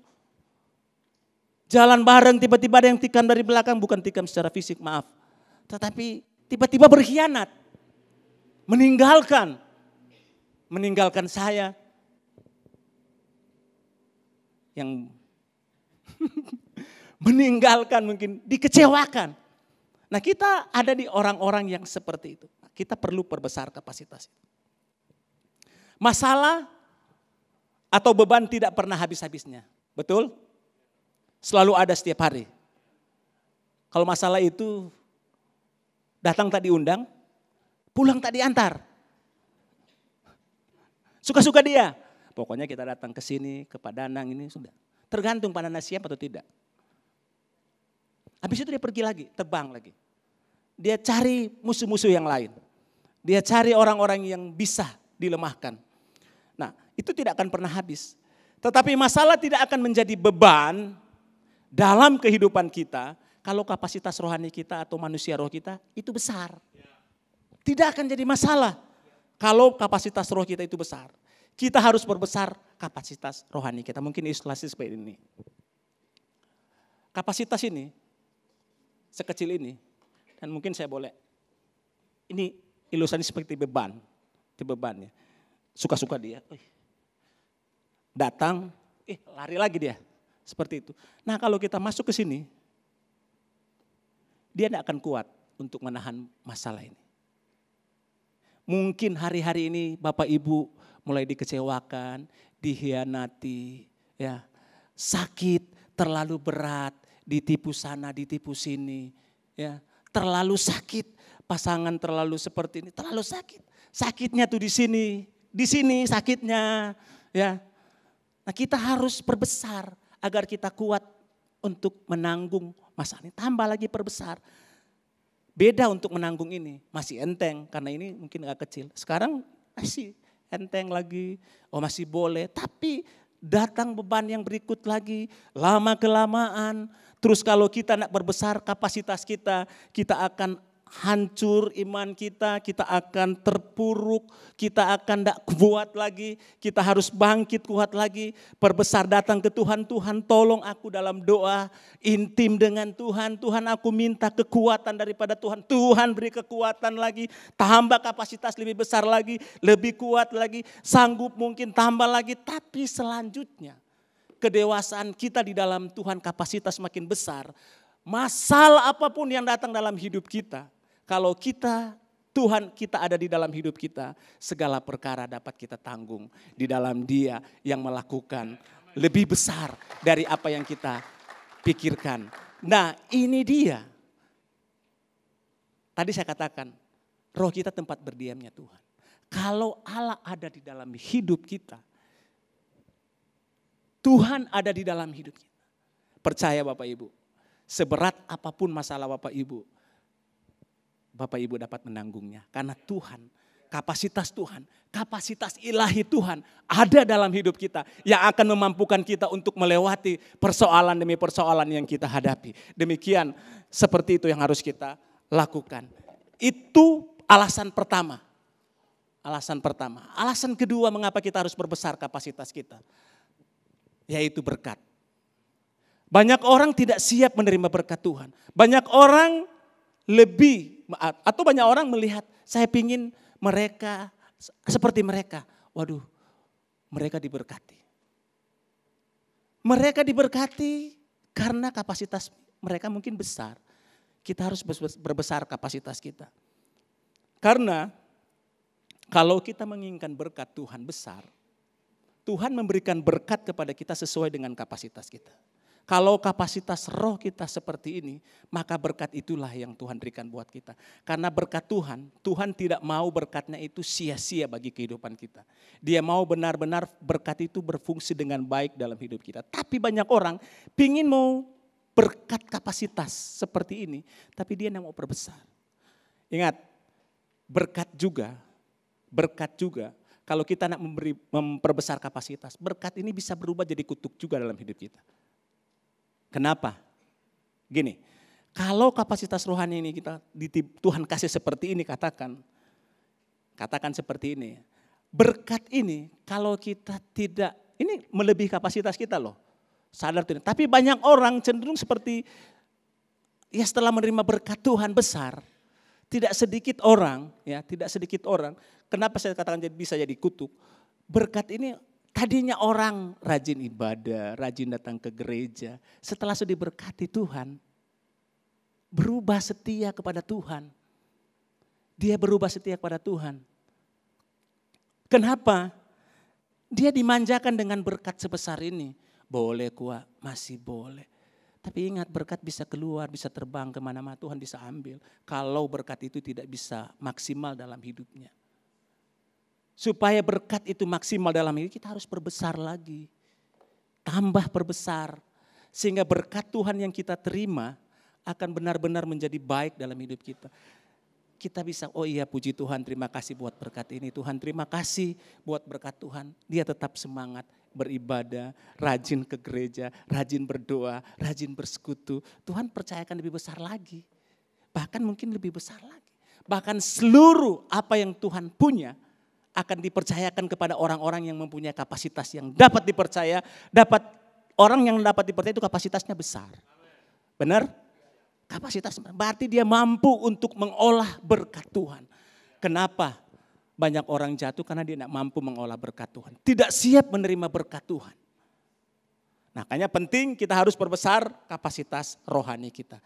Jalan bareng tiba-tiba ada yang tikam dari belakang. Bukan tikam secara fisik, maaf. Tetapi tiba-tiba berkhianat. Meninggalkan saya yang meninggalkan mungkin dikecewakan. Nah kita ada di orang-orang yang seperti itu. Kita perlu perbesar kapasitas. Masalah atau beban tidak pernah habis-habisnya. Betul? Selalu ada setiap hari. Kalau masalah itu datang tak diundang, pulang tak diantar. Suka-suka dia. Pokoknya kita datang ke sini, ke Pak Danang ini sudah. Tergantung Pak Danang siap atau tidak. Habis itu dia pergi lagi, terbang lagi. Dia cari musuh-musuh yang lain. Dia cari orang-orang yang bisa dilemahkan. Nah itu tidak akan pernah habis. Tetapi masalah tidak akan menjadi beban dalam kehidupan kita. Kalau kapasitas rohani kita atau manusia roh kita itu besar. Tidak akan jadi masalah kalau kapasitas roh kita itu besar. Kita harus perbesar kapasitas rohani kita. Mungkin ilustrasi seperti ini. Kapasitas ini, sekecil ini, dan mungkin saya boleh, ini ilustrasi seperti beban. Itu beban ya. Suka-suka dia. Datang, lari lagi dia. Seperti itu. Nah kalau kita masuk ke sini, dia tidak akan kuat untuk menahan masalah ini. Mungkin hari-hari ini Bapak Ibu mulai dikecewakan, dihianati, ya, sakit, terlalu berat, ditipu sana, ditipu sini, ya, terlalu sakit, pasangan terlalu seperti ini, terlalu sakit. Sakitnya tuh di sini, di sini sakitnya, ya. Nah, kita harus perbesar agar kita kuat untuk menanggung masalah ini. Tambah lagi perbesar. Beda untuk menanggung ini, masih enteng karena ini mungkin agak kecil. Sekarang masih enteng lagi, masih boleh. Tapi datang beban yang berikut lagi, lama kelamaan. Terus kalau kita nak berbesar kapasitas kita akan hancur iman kita akan terpuruk, kita akan tidak kuat lagi, kita harus bangkit kuat lagi, perbesar datang ke Tuhan, Tuhan tolong aku dalam doa, intim dengan Tuhan, Tuhan aku minta kekuatan daripada Tuhan, Tuhan beri kekuatan lagi, tambah kapasitas lebih besar lagi, lebih kuat lagi, sanggup mungkin tambah lagi, tapi selanjutnya kedewasaan kita di dalam Tuhan kapasitas makin besar, masalah apapun yang datang dalam hidup kita, kalau Tuhan kita ada di dalam hidup kita, segala perkara dapat kita tanggung di dalam Dia yang melakukan lebih besar dari apa yang kita pikirkan. Nah, ini dia. Tadi saya katakan, roh kita tempat berdiamnya Tuhan. Kalau Allah ada di dalam hidup kita, Tuhan ada di dalam hidup kita. Percaya Bapak Ibu, seberat apapun masalah Bapak Ibu dapat menanggungnya. Karena Tuhan, kapasitas ilahi Tuhan ada dalam hidup kita. Yang akan memampukan kita untuk melewati persoalan demi persoalan yang kita hadapi. Demikian seperti itu yang harus kita lakukan. Itu alasan pertama. Alasan kedua mengapa kita harus berbesar kapasitas kita. Yaitu berkat. Banyak orang tidak siap menerima berkat Tuhan. Banyak orang banyak orang melihat, saya pingin mereka seperti mereka. Waduh, mereka diberkati. Mereka diberkati karena kapasitas mereka mungkin besar. Kita harus berbesar kapasitas kita. Karena kalau kita menginginkan berkat Tuhan besar, Tuhan memberikan berkat kepada kita sesuai dengan kapasitas kita. Kalau kapasitas roh kita seperti ini, maka berkat itulah yang Tuhan berikan buat kita. Karena berkat Tuhan tidak mau berkatnya itu sia-sia bagi kehidupan kita. Dia mau benar-benar berkat itu berfungsi dengan baik dalam hidup kita. Tapi banyak orang pingin mau berkat kapasitas seperti ini, tapi dia tidak mau perbesar. Ingat, berkat juga, kalau kita nak memperbesar kapasitas, berkat ini bisa berubah jadi kutuk juga dalam hidup kita. Kenapa? Gini, kalau kapasitas rohani ini Tuhan kasih seperti ini, katakan seperti ini. Berkat ini kalau kita tidak, ini melebihi kapasitas kita loh. Sadar tidak? Tapi banyak orang cenderung seperti, ya setelah menerima berkat Tuhan besar, tidak sedikit orang, kenapa saya katakan bisa jadi kutuk? Berkat ini tadinya orang rajin ibadah, rajin datang ke gereja. Setelah sudah diberkati Tuhan, berubah setia kepada Tuhan. Dia berubah setia kepada Tuhan. Kenapa? Dia dimanjakan dengan berkat sebesar ini. Boleh kuat, masih boleh. Tapi ingat, berkat bisa keluar, bisa terbang kemana-mana, Tuhan bisa ambil. Kalau berkat itu tidak bisa maksimal dalam hidupnya. Supaya berkat itu maksimal dalam hidup, kita harus perbesar lagi. Tambah perbesar. Sehingga berkat Tuhan yang kita terima akan benar-benar menjadi baik dalam hidup kita. Kita bisa, oh iya puji Tuhan, terima kasih buat berkat ini. Tuhan terima kasih buat berkat Tuhan. Dia tetap semangat beribadah, rajin ke gereja, rajin berdoa, rajin bersekutu. Tuhan percayakan lebih besar lagi. Bahkan mungkin lebih besar lagi. Bahkan seluruh apa yang Tuhan punya akan dipercayakan kepada orang-orang yang mempunyai kapasitas yang dapat dipercaya. Orang yang dapat dipercaya itu kapasitasnya besar. Benar? Kapasitas berarti dia mampu untuk mengolah berkat Tuhan. Kenapa banyak orang jatuh? Karena dia tidak mampu mengolah berkat Tuhan. Tidak siap menerima berkat Tuhan. Makanya penting kita harus perbesar kapasitas rohani kita.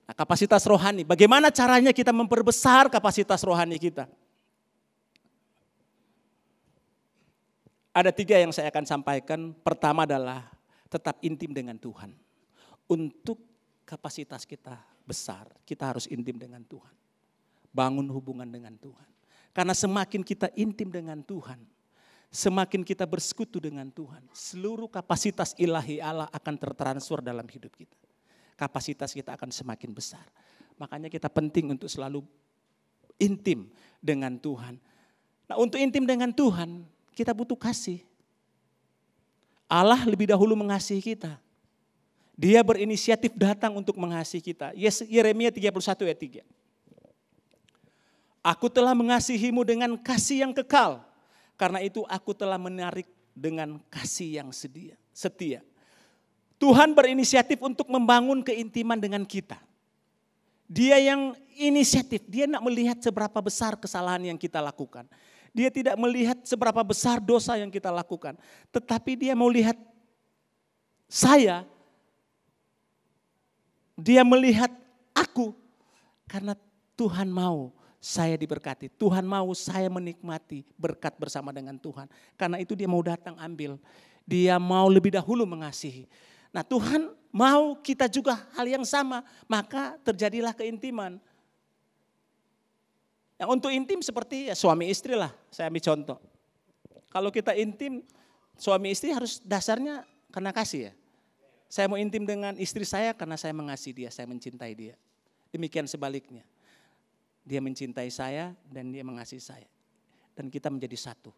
Nah, kapasitas rohani, bagaimana caranya kita memperbesar kapasitas rohani kita? Ada 3 yang saya akan sampaikan. Pertama adalah tetap intim dengan Tuhan. Untuk kapasitas kita besar, kita harus intim dengan Tuhan. Bangun hubungan dengan Tuhan. Karena semakin kita intim dengan Tuhan, semakin kita bersekutu dengan Tuhan, seluruh kapasitas ilahi Allah akan tertransfer dalam hidup kita. Kapasitas kita akan semakin besar. Makanya kita penting untuk selalu intim dengan Tuhan. Nah, untuk intim dengan Tuhan, kita butuh kasih. Allah lebih dahulu mengasihi kita. Dia berinisiatif datang untuk mengasihi kita. Yeremia 31 ayat 3. Aku telah mengasihimu dengan kasih yang kekal. Karena itu aku telah menarik dengan kasih yang setia. Tuhan berinisiatif untuk membangun keintiman dengan kita. Dia yang inisiatif, dia tidak melihat seberapa besar kesalahan yang kita lakukan. Dia tidak melihat seberapa besar dosa yang kita lakukan. Tetapi dia mau lihat saya, dia melihat aku. Karena Tuhan mau saya diberkati. Tuhan mau saya menikmati berkat bersama dengan Tuhan. Karena itu dia mau datang ambil. Dia mau lebih dahulu mengasihi. Nah, Tuhan mau kita juga hal yang sama. Maka terjadilah keintiman. Yang untuk intim seperti ya suami istri lah. Saya ambil contoh. Kalau kita intim, suami istri harus dasarnya karena kasih ya. Saya mau intim dengan istri saya karena saya mengasihi dia, saya mencintai dia. Demikian sebaliknya. Dia mencintai saya dan dia mengasihi saya. Dan kita menjadi satu.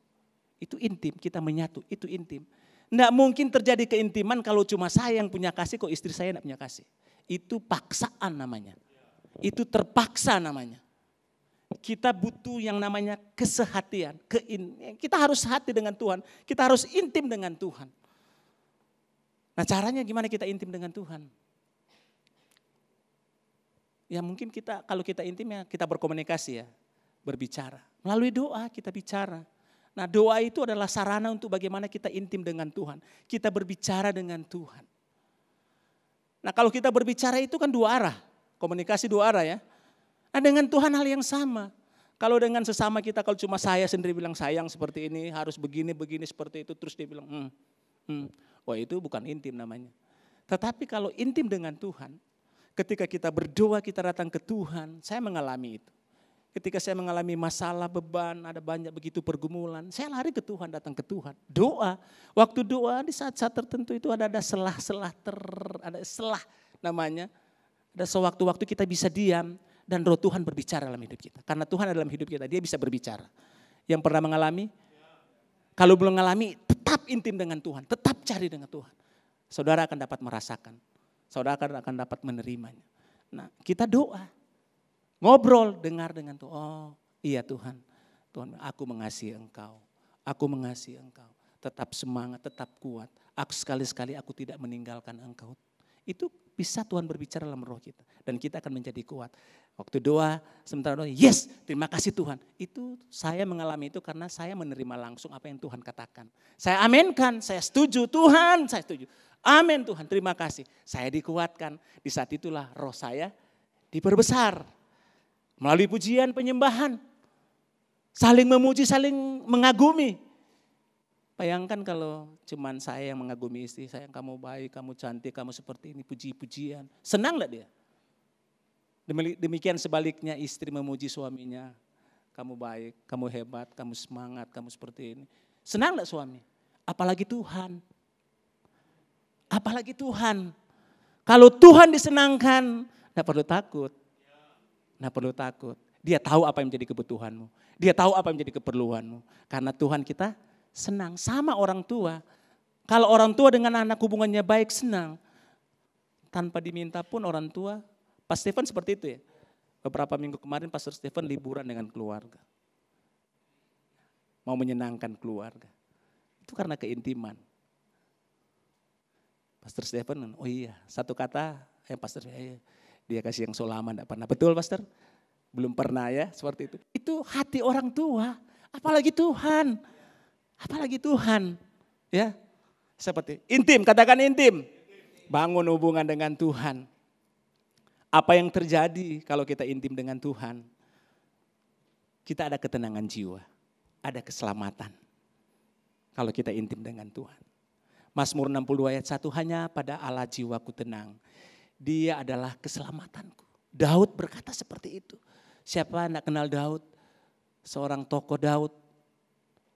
Itu intim, kita menyatu, itu intim. Nggak mungkin terjadi keintiman kalau cuma saya yang punya kasih, kok istri saya nggak punya kasih. Itu paksaan namanya. Itu terpaksa namanya. Kita butuh yang namanya kesehatian. Kita harus hati dengan Tuhan, kita harus intim dengan Tuhan. Nah, caranya gimana kita intim dengan Tuhan? Ya mungkin kalau kita intim ya kita berkomunikasi ya, berbicara. Melalui doa kita bicara. Nah, doa itu adalah sarana untuk bagaimana kita intim dengan Tuhan. Kita berbicara dengan Tuhan. Nah, kalau kita berbicara itu kan dua arah, komunikasi dua arah ya. Nah, dengan Tuhan hal yang sama. Kalau dengan sesama kita, kalau cuma saya sendiri bilang sayang seperti ini, harus begini seperti itu, terus dia bilang wah itu bukan intim namanya. Tetapi kalau intim dengan Tuhan, ketika kita berdoa kita datang ke Tuhan, saya mengalami itu. Ketika saya mengalami masalah, beban, ada banyak begitu pergumulan, saya lari ke Tuhan, datang ke Tuhan. Doa, waktu doa di saat-saat tertentu itu ada selah-selah, ada selah namanya. Ada sewaktu-waktu kita bisa diam dan roh Tuhan berbicara dalam hidup kita. Karena Tuhan dalam hidup kita, dia bisa berbicara. Yang pernah mengalami? Kalau belum mengalami, tetap intim dengan Tuhan, tetap cari dengan Tuhan. Saudara akan dapat merasakan, saudara akan dapat menerimanya. Nah, kita doa, ngobrol, dengar dengan Tuhan. Oh iya Tuhan, Tuhan aku mengasihi Engkau, aku mengasihi Engkau. Tetap semangat, tetap kuat. Aku sekali-sekali aku tidak meninggalkan Engkau. Itu bisa Tuhan berbicara dalam roh kita. Dan kita akan menjadi kuat. Waktu doa, sementara doa, yes terima kasih Tuhan. Itu saya mengalami itu karena saya menerima langsung apa yang Tuhan katakan. Saya aminkan, saya setuju Tuhan, saya setuju. Amin Tuhan, terima kasih. Saya dikuatkan. Di saat itulah roh saya diperbesar. Melalui pujian, penyembahan. Saling memuji, saling mengagumi. Bayangkan kalau cuman saya yang mengagumi istri, sayang kamu baik, kamu cantik, kamu seperti ini, puji-pujian. Senang gak dia? Demikian sebaliknya istri memuji suaminya, kamu baik, kamu hebat, kamu semangat, kamu seperti ini. Senang gak suami? Apalagi Tuhan. Apalagi Tuhan. Kalau Tuhan disenangkan, gak perlu takut. Gak perlu takut. Dia tahu apa yang menjadi kebutuhanmu. Dia tahu apa yang menjadi keperluanmu. Karena Tuhan kita senang, sama orang tua. Kalau orang tua dengan anak hubungannya baik, senang. Tanpa diminta pun orang tua, Pak Stephen seperti itu ya. Beberapa minggu kemarin Pastor Stephen liburan dengan keluarga. Mau menyenangkan keluarga. Itu karena keintiman. Pastor Stephen, oh iya, satu kata, Pastor, dia kasih yang so lama enggak pernah. Betul Pastor? Belum pernah ya, seperti itu. Itu hati orang tua, apalagi Tuhan. Apalagi Tuhan, ya seperti intim, katakan intim. Bangun hubungan dengan Tuhan. Apa yang terjadi kalau kita intim dengan Tuhan? Kita ada ketenangan jiwa, ada keselamatan. Kalau kita intim dengan Tuhan. Mazmur 62 ayat 1, hanya pada Allah jiwaku tenang. Dia adalah keselamatanku. Daud berkata seperti itu. Siapa yang tidak kenal Daud? Seorang tokoh Daud.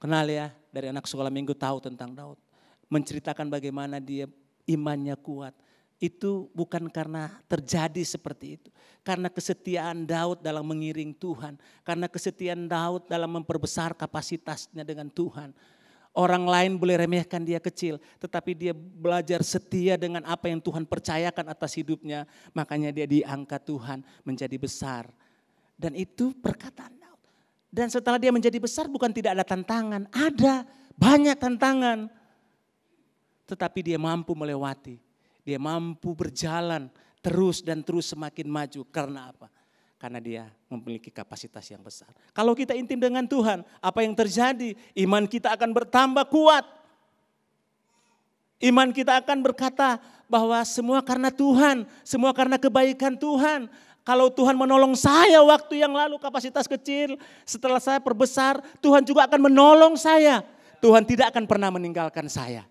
Kenal ya, dari anak sekolah minggu tahu tentang Daud. Menceritakan bagaimana dia imannya kuat. Itu bukan karena terjadi seperti itu. Karena kesetiaan Daud dalam mengiring Tuhan. Karena kesetiaan Daud dalam memperbesar kapasitasnya dengan Tuhan. Orang lain boleh remehkan dia kecil. Tetapi dia belajar setia dengan apa yang Tuhan percayakan atas hidupnya. Makanya dia diangkat Tuhan menjadi besar. Dan itu perkataan Daud. Dan setelah dia menjadi besar bukan tidak ada tantangan. Ada banyak tantangan. Tetapi dia mampu melewati. Dia mampu berjalan terus dan terus semakin maju. Karena apa? Karena dia memiliki kapasitas yang besar. Kalau kita intim dengan Tuhan, apa yang terjadi? Iman kita akan bertambah kuat. Iman kita akan berkata bahwa semua karena Tuhan, semua karena kebaikan Tuhan. Kalau Tuhan menolong saya waktu yang lalu kapasitas kecil, setelah saya perbesar, Tuhan juga akan menolong saya. Tuhan tidak akan pernah meninggalkan saya.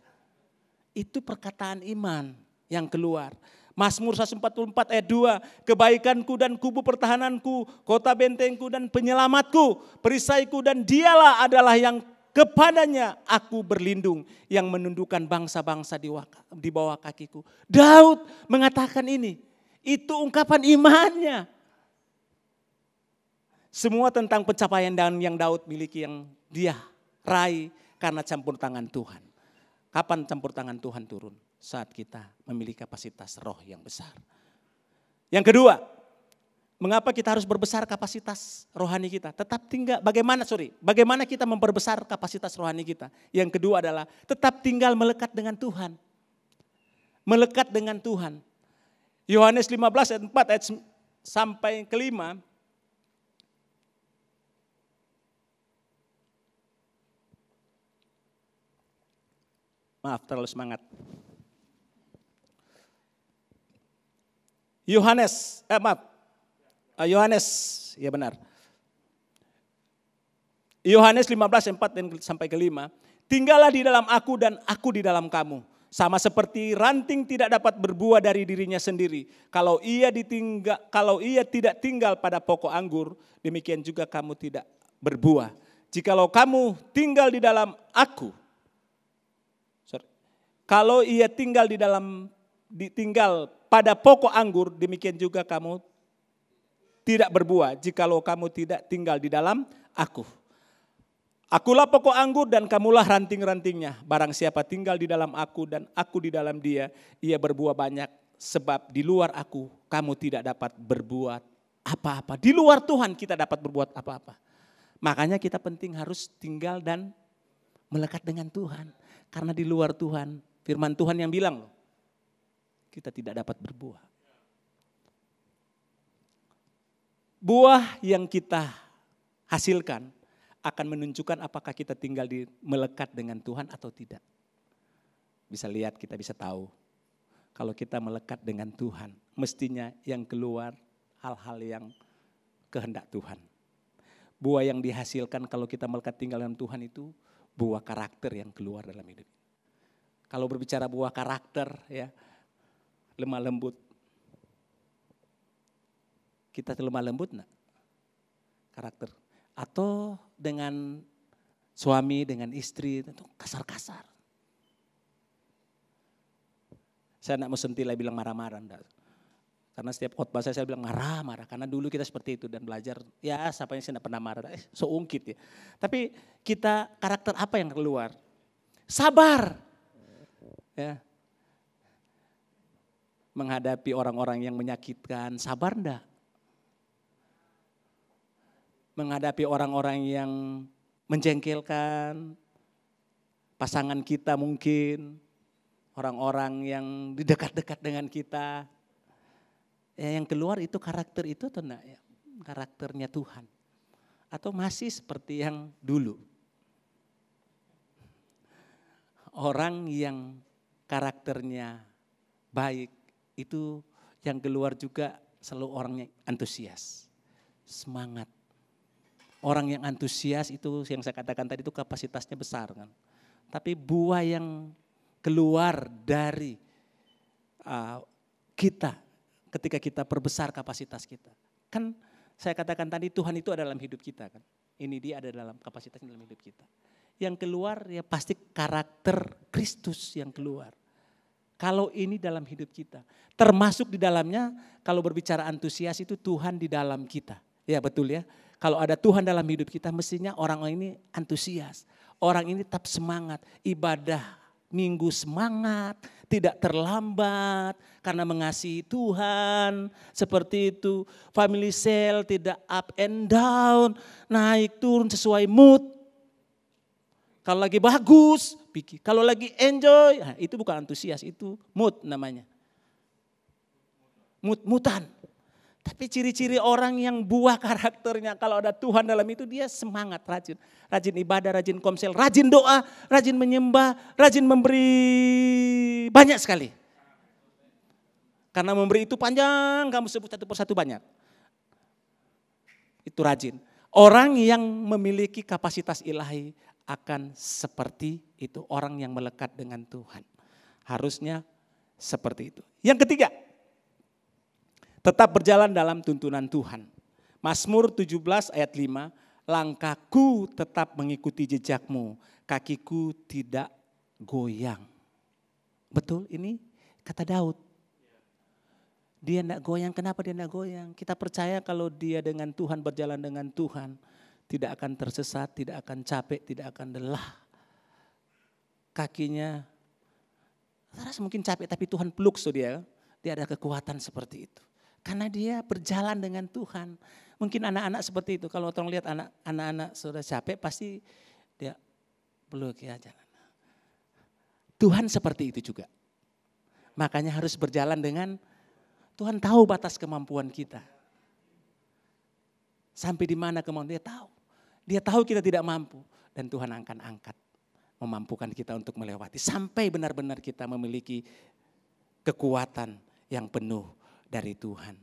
Itu perkataan iman yang keluar. Mazmur 144 ayat 2, kebaikanku dan kubu pertahananku, kota bentengku dan penyelamatku, perisaiku dan dialah adalah yang kepadanya aku berlindung, yang menundukkan bangsa-bangsa di bawah kakiku. Daud mengatakan ini, itu ungkapan imannya. Semua tentang pencapaian yang Daud miliki yang dia raih karena campur tangan Tuhan. Kapan campur tangan Tuhan turun? Saat kita memiliki kapasitas roh yang besar. Yang kedua, mengapa kita harus berbesar kapasitas rohani kita? Tetap tinggal, bagaimana kita memperbesar kapasitas rohani kita? Yang kedua adalah tetap tinggal melekat dengan Tuhan. Melekat dengan Tuhan. Yohanes 15 ayat 4 ayat sampai ke 5. Maaf, terlalu semangat. Yohanes, ya benar. Yohanes 15 4 sampai ke 5. Tinggallah di dalam aku dan aku di dalam kamu. Sama seperti ranting tidak dapat berbuah dari dirinya sendiri. Kalau ia tidak tinggal pada pokok anggur, demikian juga kamu tidak berbuah. Jikalau kamu tinggal di dalam aku, kalau ia tinggal tinggal pada pokok anggur, demikian juga kamu tidak berbuah jikalau kamu tidak tinggal di dalam aku. Akulah pokok anggur dan kamulah ranting-rantingnya. Barang siapa tinggal di dalam aku dan aku di dalam dia, ia berbuah banyak. Sebab di luar aku kamu tidak dapat berbuat apa-apa. Di luar Tuhan kita dapat berbuat apa-apa. Makanya kita penting harus tinggal dan melekat dengan Tuhan. Karena di luar Tuhan, firman Tuhan yang bilang, kita tidak dapat berbuah. Buah yang kita hasilkan akan menunjukkan apakah kita tinggal melekat dengan Tuhan atau tidak. Bisa lihat, kita bisa tahu. Kalau kita melekat dengan Tuhan, mestinya yang keluar hal-hal yang kehendak Tuhan. Buah yang dihasilkan kalau kita melekat tinggal dengan Tuhan itu buah karakter yang keluar dalam hidup. Kalau berbicara buah karakter, ya, lemah lembut. Kita lemah lembut enggak? Karakter. Atau dengan suami, dengan istri, itu kasar-kasar. Saya enggak mau sentilah bilang marah-marah. Enggak. Karena setiap khotbah saya bilang marah-marah. Karena dulu kita seperti itu dan belajar, ya siapanya saya enggak pernah marah. So ungkit ya. Tapi kita karakter apa yang keluar? Sabar. Ya. Menghadapi orang-orang yang menyakitkan, sabar enggak? Menghadapi orang-orang yang menjengkelkan, pasangan kita mungkin, orang-orang yang di dekat-dekat dengan kita. Ya, yang keluar itu karakter itu atau enggak ya? Karakternya Tuhan. Atau masih seperti yang dulu. Orang yang karakternya baik, itu yang keluar juga selalu orangnya antusias, semangat. Orang yang antusias itu yang saya katakan tadi itu kapasitasnya besar kan. Tapi buah yang keluar dari kita ketika kita perbesar kapasitas kita. Kan saya katakan tadi Tuhan itu ada dalam hidup kita kan. Ini dia ada dalam kapasitasnya dalam hidup kita. yang keluar ya pasti karakter Kristus yang keluar. Kalau ini dalam hidup kita. Termasuk di dalamnya kalau berbicara antusias itu Tuhan di dalam kita. Ya betul ya. Kalau ada Tuhan dalam hidup kita mestinya orang ini antusias. Orang ini tetap semangat. Ibadah minggu semangat. Tidak terlambat karena mengasihi Tuhan. Seperti itu. Family cell tidak up and down. Naik turun sesuai mood. Kalau lagi bagus, pikir. Kalau lagi enjoy, nah itu bukan antusias, itu mood namanya. Mutan. Tapi ciri-ciri orang yang buah karakternya, kalau ada Tuhan dalam itu dia semangat, rajin. Rajin ibadah, rajin komsel, rajin doa, rajin menyembah, rajin memberi banyak sekali. Karena memberi itu panjang, kamu sebut satu persatu banyak. Itu rajin. Orang yang memiliki kapasitas ilahi akan seperti itu. Orang yang melekat dengan Tuhan. Harusnya seperti itu. Yang ketiga, tetap berjalan dalam tuntunan Tuhan. Mazmur 17 ayat 5, langkahku tetap mengikuti jejakmu, kakiku tidak goyang. Betul ini kata Daud. Dia tidak goyang, kenapa dia tidak goyang? Kita percaya kalau dia dengan Tuhan, berjalan dengan Tuhan, tidak akan tersesat, tidak akan capek, tidak akan lelah. Kakinya, terasa mungkin capek tapi Tuhan peluk dia ada kekuatan seperti itu. Karena dia berjalan dengan Tuhan. Mungkin anak-anak seperti itu, kalau orang lihat anak-anak sudah capek pasti dia peluk ya jalan. Tuhan seperti itu juga. Makanya harus berjalan dengan Tuhan tahu batas kemampuan kita. Sampai di mana kemampuan dia tahu. Dia tahu kita tidak mampu dan Tuhan akan angkat. Memampukan kita untuk melewati. Sampai benar-benar kita memiliki kekuatan yang penuh dari Tuhan.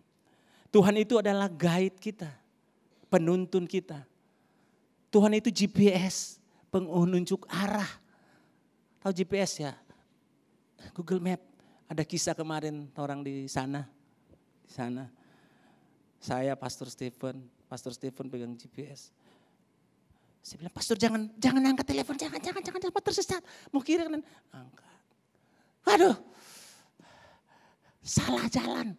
Tuhan itu adalah guide kita. Penuntun kita. Tuhan itu GPS. Penunjuk arah. Tahu GPS ya? Google Map. Ada kisah kemarin orang di sana. Di sana. Saya Pastor Stephen pegang GPS. Saya bilang, Pastor jangan angkat telepon, jangan dapat tersesat. Mau kiri kanan, angkat. Waduh, salah jalan.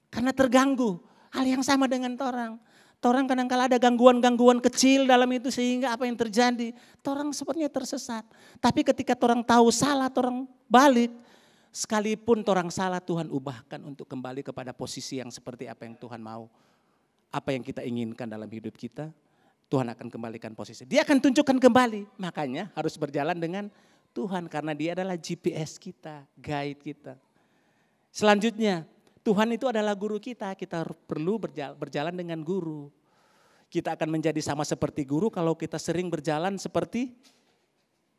Karena terganggu, hal yang sama dengan torang. Torang kadang-kala ada gangguan-gangguan kecil dalam itu sehingga apa yang terjadi. Torang sepertinya tersesat. Tapi ketika torang tahu salah, torang balik. Sekalipun torang salah, Tuhan ubahkan untuk kembali kepada posisi yang seperti apa yang Tuhan mau. Apa yang kita inginkan dalam hidup kita. Tuhan akan kembalikan posisi. Dia akan tunjukkan kembali. Makanya harus berjalan dengan Tuhan. Karena dia adalah GPS kita, guide kita. Selanjutnya, Tuhan itu adalah guru kita. Kita perlu berjalan dengan guru. Kita akan menjadi sama seperti guru kalau kita sering berjalan seperti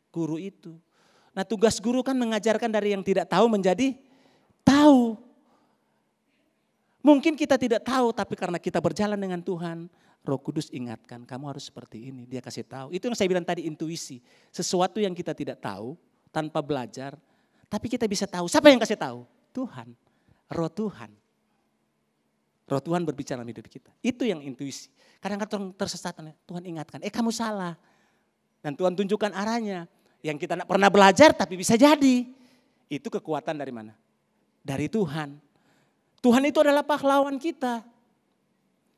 guru itu. Nah tugas guru kan mengajarkan dari yang tidak tahu menjadi tahu. Mungkin kita tidak tahu tapi karena kita berjalan dengan Tuhan. Roh Kudus ingatkan, kamu harus seperti ini. Dia kasih tahu. Itu yang saya bilang tadi, intuisi. Sesuatu yang kita tidak tahu, tanpa belajar. Tapi kita bisa tahu. Siapa yang kasih tahu? Tuhan. Roh Tuhan. Roh Tuhan berbicara dalam hidup kita. Itu yang intuisi. Kadang-kadang tersesat, Tuhan ingatkan, kamu salah. Dan Tuhan tunjukkan arahnya. Yang kita tidak pernah belajar tapi bisa jadi. Itu kekuatan dari mana? Dari Tuhan. Tuhan itu adalah pahlawan kita.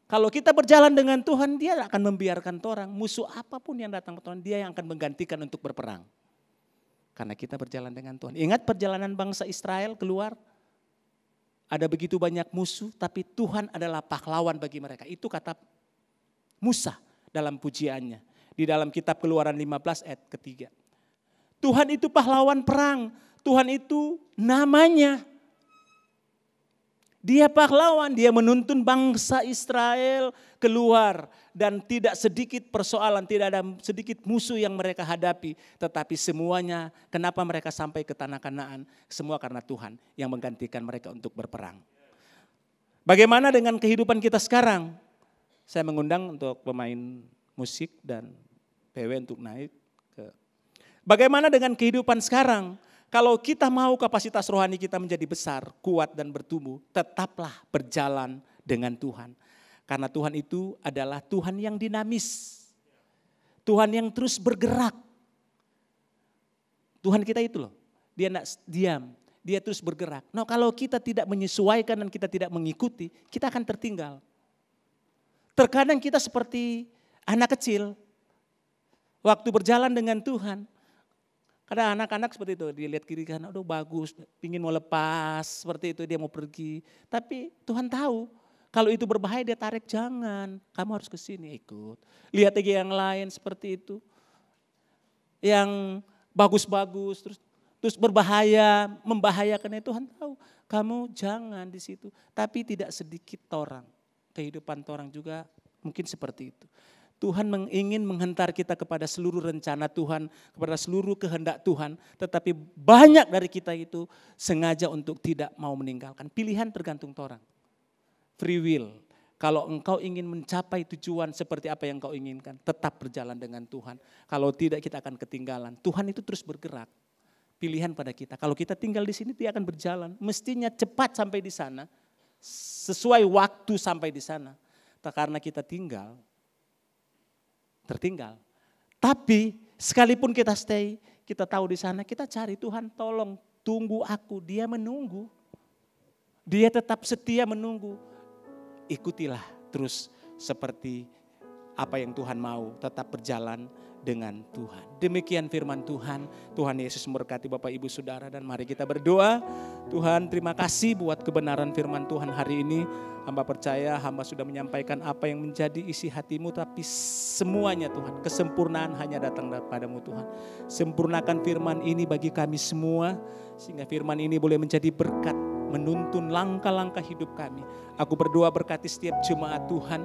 Kalau kita berjalan dengan Tuhan, dia akan membiarkan orang. Musuh apapun yang datang ke Tuhan, dia yang akan menggantikan untuk berperang. Karena kita berjalan dengan Tuhan. Ingat perjalanan bangsa Israel keluar. Ada begitu banyak musuh, tapi Tuhan adalah pahlawan bagi mereka. Itu kata Musa dalam pujiannya. Di dalam kitab Keluaran 15 ayat ketiga. Tuhan itu pahlawan perang. Tuhan itu namanya. Dia pahlawan, dia menuntun bangsa Israel keluar. Dan tidak sedikit persoalan, tidak ada sedikit musuh yang mereka hadapi. Tetapi semuanya, kenapa mereka sampai ke tanah Kanaan? Semua karena Tuhan yang menggantikan mereka untuk berperang. Bagaimana dengan kehidupan kita sekarang? Saya mengundang untuk pemain musik dan PW untuk naik. Bagaimana dengan kehidupan sekarang? Kalau kita mau kapasitas rohani kita menjadi besar, kuat dan bertumbuh, tetaplah berjalan dengan Tuhan. Karena Tuhan itu adalah Tuhan yang dinamis. Tuhan yang terus bergerak. Tuhan kita itu loh, dia tidak diam, dia terus bergerak. Nah kalau kita tidak menyesuaikan dan kita tidak mengikuti, kita akan tertinggal. Terkadang kita seperti anak kecil, waktu berjalan dengan Tuhan. Kadang anak-anak seperti itu, dia lihat kiri kanan, aduh bagus, pingin mau lepas, seperti itu dia mau pergi. Tapi Tuhan tahu, kalau itu berbahaya dia tarik, jangan, kamu harus ke sini ikut. Lihat lagi yang lain seperti itu, yang bagus-bagus, terus berbahaya, membahayakan, Tuhan tahu, kamu jangan di situ. Tapi tidak sedikit orang, kehidupan orang juga mungkin seperti itu. Tuhan ingin menghentar kita kepada seluruh rencana Tuhan, kepada seluruh kehendak Tuhan. Tetapi banyak dari kita itu sengaja untuk tidak mau meninggalkan. Pilihan tergantung orang. Free will. Kalau engkau ingin mencapai tujuan seperti apa yang engkau inginkan, tetap berjalan dengan Tuhan. Kalau tidak kita akan ketinggalan. Tuhan itu terus bergerak. Pilihan pada kita. Kalau kita tinggal di sini dia akan berjalan. Mestinya cepat sampai di sana. Sesuai waktu sampai di sana. Karena kita tertinggal. Tapi sekalipun kita stay, kita tahu di sana, kita cari Tuhan tolong tunggu aku. Dia menunggu. Dia tetap setia menunggu. Ikutilah terus seperti apa yang Tuhan mau, tetap berjalan dengan Tuhan. Demikian firman Tuhan. Tuhan Yesus memberkati Bapak Ibu Saudara dan mari kita berdoa. Tuhan terima kasih buat kebenaran firman Tuhan hari ini. Hamba percaya hamba sudah menyampaikan apa yang menjadi isi hatimu, tapi semuanya Tuhan, kesempurnaan hanya datang daripadamu Tuhan. Sempurnakan firman ini bagi kami semua, sehingga firman ini boleh menjadi berkat, menuntun langkah-langkah hidup kami. Aku berdoa berkati setiap jemaat Tuhan,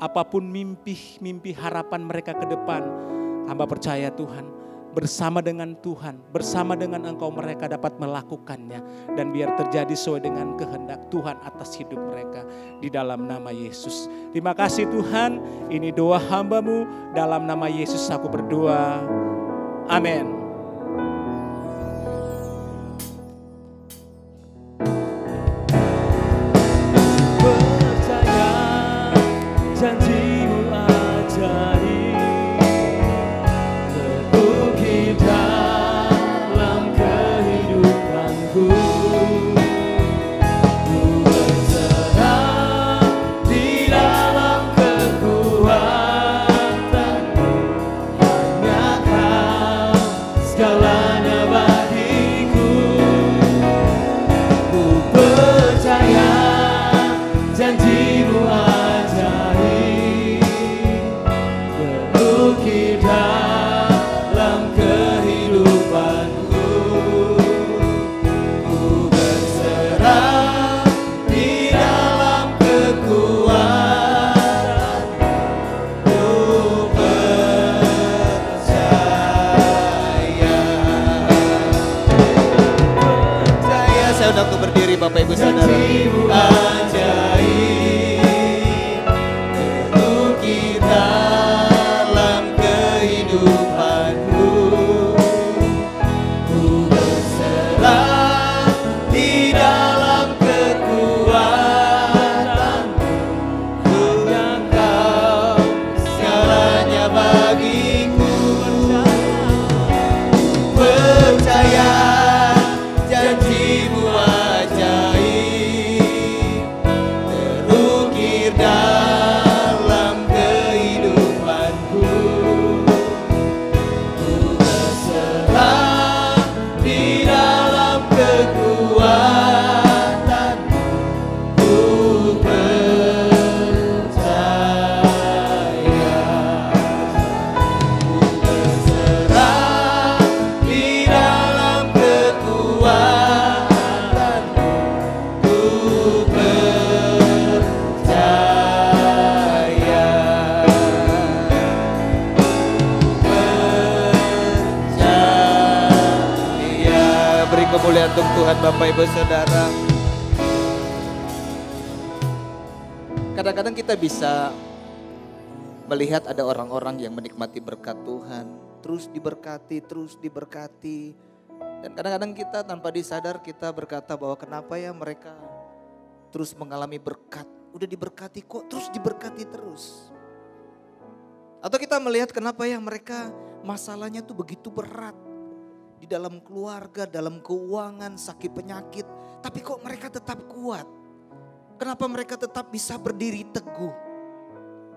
apapun mimpi harapan mereka ke depan, hamba percaya Tuhan, bersama dengan Tuhan, bersama dengan Engkau mereka dapat melakukannya. Dan biar terjadi sesuai dengan kehendak Tuhan atas hidup mereka. Di dalam nama Yesus. Terima kasih Tuhan, ini doa hamba-Mu. Dalam nama Yesus aku berdoa. Amin. Percaya janji-Mu ajaib. Dalam kehidupanku, ku berserah di dalam kekuatan-Mu. Hanya Kau segalanya bagiku. Ku percaya janji-Mu ajaib, terukir dalam kehidupanku. Ku berserah di dalam kekuatan-Mu. Percaya, saya undang untuk berdiri Bapak Ibu Saudara. Ajaib, terukir dalam kehidupanku. Ku berserah di dalam kekuatan-Mu. Hanya Kau segalanya bagiku. Percaya janji-Mu ajaib, terukir dalam kehidupanku. Ku berserah di dalam kekuatan-Mu. Ku percaya. Ku berserah di dalam kekuatan-Mu. Ku percaya. Percaya. Beri kemuliaan untuk Tuhan Bapak Ibu Saudara. Kadang-kadang kita bisa melihat ada orang-orang yang menikmati berkat Tuhan, terus diberkati. Dan kadang-kadang kita tanpa disadar kita berkata bahwa kenapa ya mereka terus mengalami berkat. Udah diberkati kok terus diberkati terus. Atau kita melihat kenapa ya mereka masalahnya tuh begitu berat. Di dalam keluarga, dalam keuangan, sakit penyakit. Tapi kok mereka tetap kuat? Kenapa mereka tetap bisa berdiri teguh?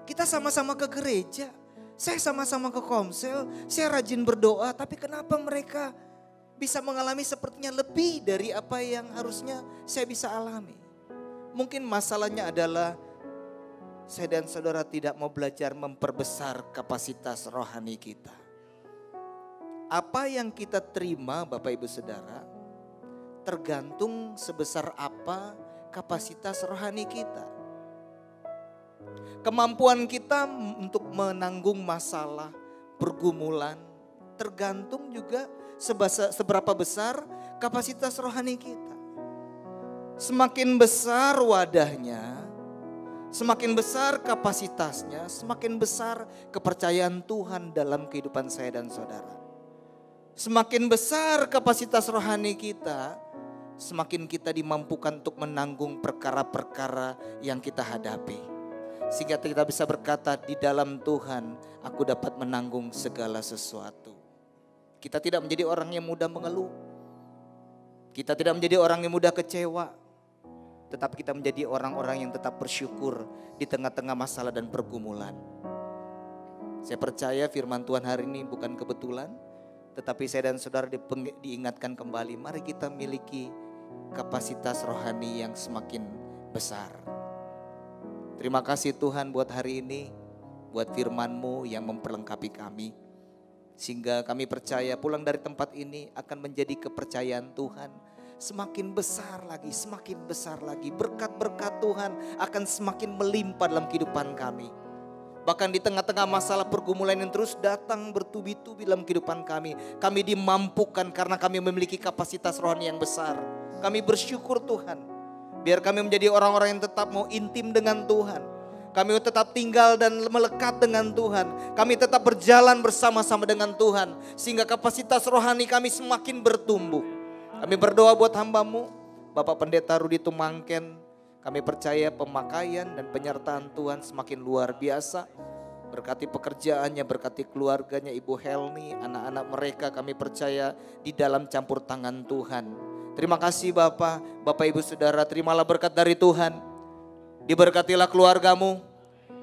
Kita sama-sama ke gereja. Saya sama-sama ke komsel. Saya rajin berdoa. Tapi kenapa mereka bisa mengalami sepertinya lebih dari apa yang harusnya saya bisa alami? Mungkin masalahnya adalah saya dan saudara tidak mau belajar memperbesar kapasitas rohani kita. Apa yang kita terima Bapak Ibu Saudara tergantung sebesar apa kapasitas rohani kita. Kemampuan kita untuk menanggung masalah, pergumulan tergantung juga seberapa besar kapasitas rohani kita. Semakin besar wadahnya, semakin besar kapasitasnya, semakin besar kepercayaan Tuhan dalam kehidupan saya dan saudara. Semakin besar kapasitas rohani kita, semakin kita dimampukan untuk menanggung perkara-perkara yang kita hadapi. Sehingga kita bisa berkata, di dalam Tuhan aku dapat menanggung segala sesuatu. Kita tidak menjadi orang yang mudah mengeluh. Kita tidak menjadi orang yang mudah kecewa. Tetapi kita menjadi orang-orang yang tetap bersyukur di tengah-tengah masalah dan pergumulan. Saya percaya firman Tuhan hari ini bukan kebetulan. Tetapi saya dan saudara diingatkan kembali, mari kita miliki kapasitas rohani yang semakin besar. Terima kasih Tuhan buat hari ini, buat firman-Mu yang memperlengkapi kami. Sehingga kami percaya pulang dari tempat ini akan menjadi kepercayaan Tuhan. Semakin besar lagi, semakin besar lagi. Berkat-berkat Tuhan akan semakin melimpah dalam kehidupan kami. Bahkan di tengah-tengah masalah pergumulan yang terus datang bertubi-tubi dalam kehidupan kami. Kami dimampukan karena kami memiliki kapasitas rohani yang besar. Kami bersyukur Tuhan. Biar kami menjadi orang-orang yang tetap mau intim dengan Tuhan. Kami tetap tinggal dan melekat dengan Tuhan. Kami tetap berjalan bersama-sama dengan Tuhan. Sehingga kapasitas rohani kami semakin bertumbuh. Kami berdoa buat hamba-Mu, Bapak Pendeta Rudi Tumangken. Kami percaya pemakaian dan penyertaan Tuhan semakin luar biasa. Berkati pekerjaannya, berkati keluarganya, Ibu Helni, anak-anak mereka kami percaya di dalam campur tangan Tuhan. Terima kasih Bapak, Bapak Ibu Saudara, terimalah berkat dari Tuhan. Diberkatilah keluargamu,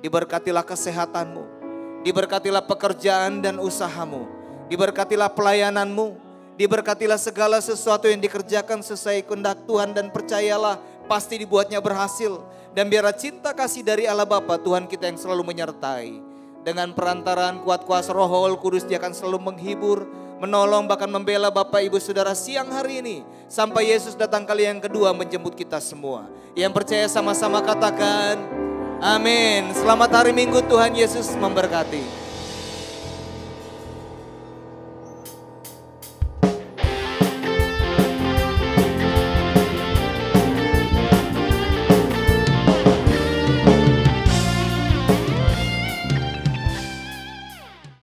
diberkatilah kesehatanmu, diberkatilah pekerjaan dan usahamu, diberkatilah pelayananmu, diberkatilah segala sesuatu yang dikerjakan sesuai kehendak Tuhan dan percayalah pasti dibuatnya berhasil. Dan biarlah cinta kasih dari Allah Bapa Tuhan kita yang selalu menyertai. Dengan perantaraan kuat kuasa Roh Kudus dia akan selalu menghibur, menolong bahkan membela Bapak Ibu Saudara siang hari ini. Sampai Yesus datang kali yang kedua menjemput kita semua. Yang percaya sama-sama katakan amin. Selamat hari Minggu, Tuhan Yesus memberkati.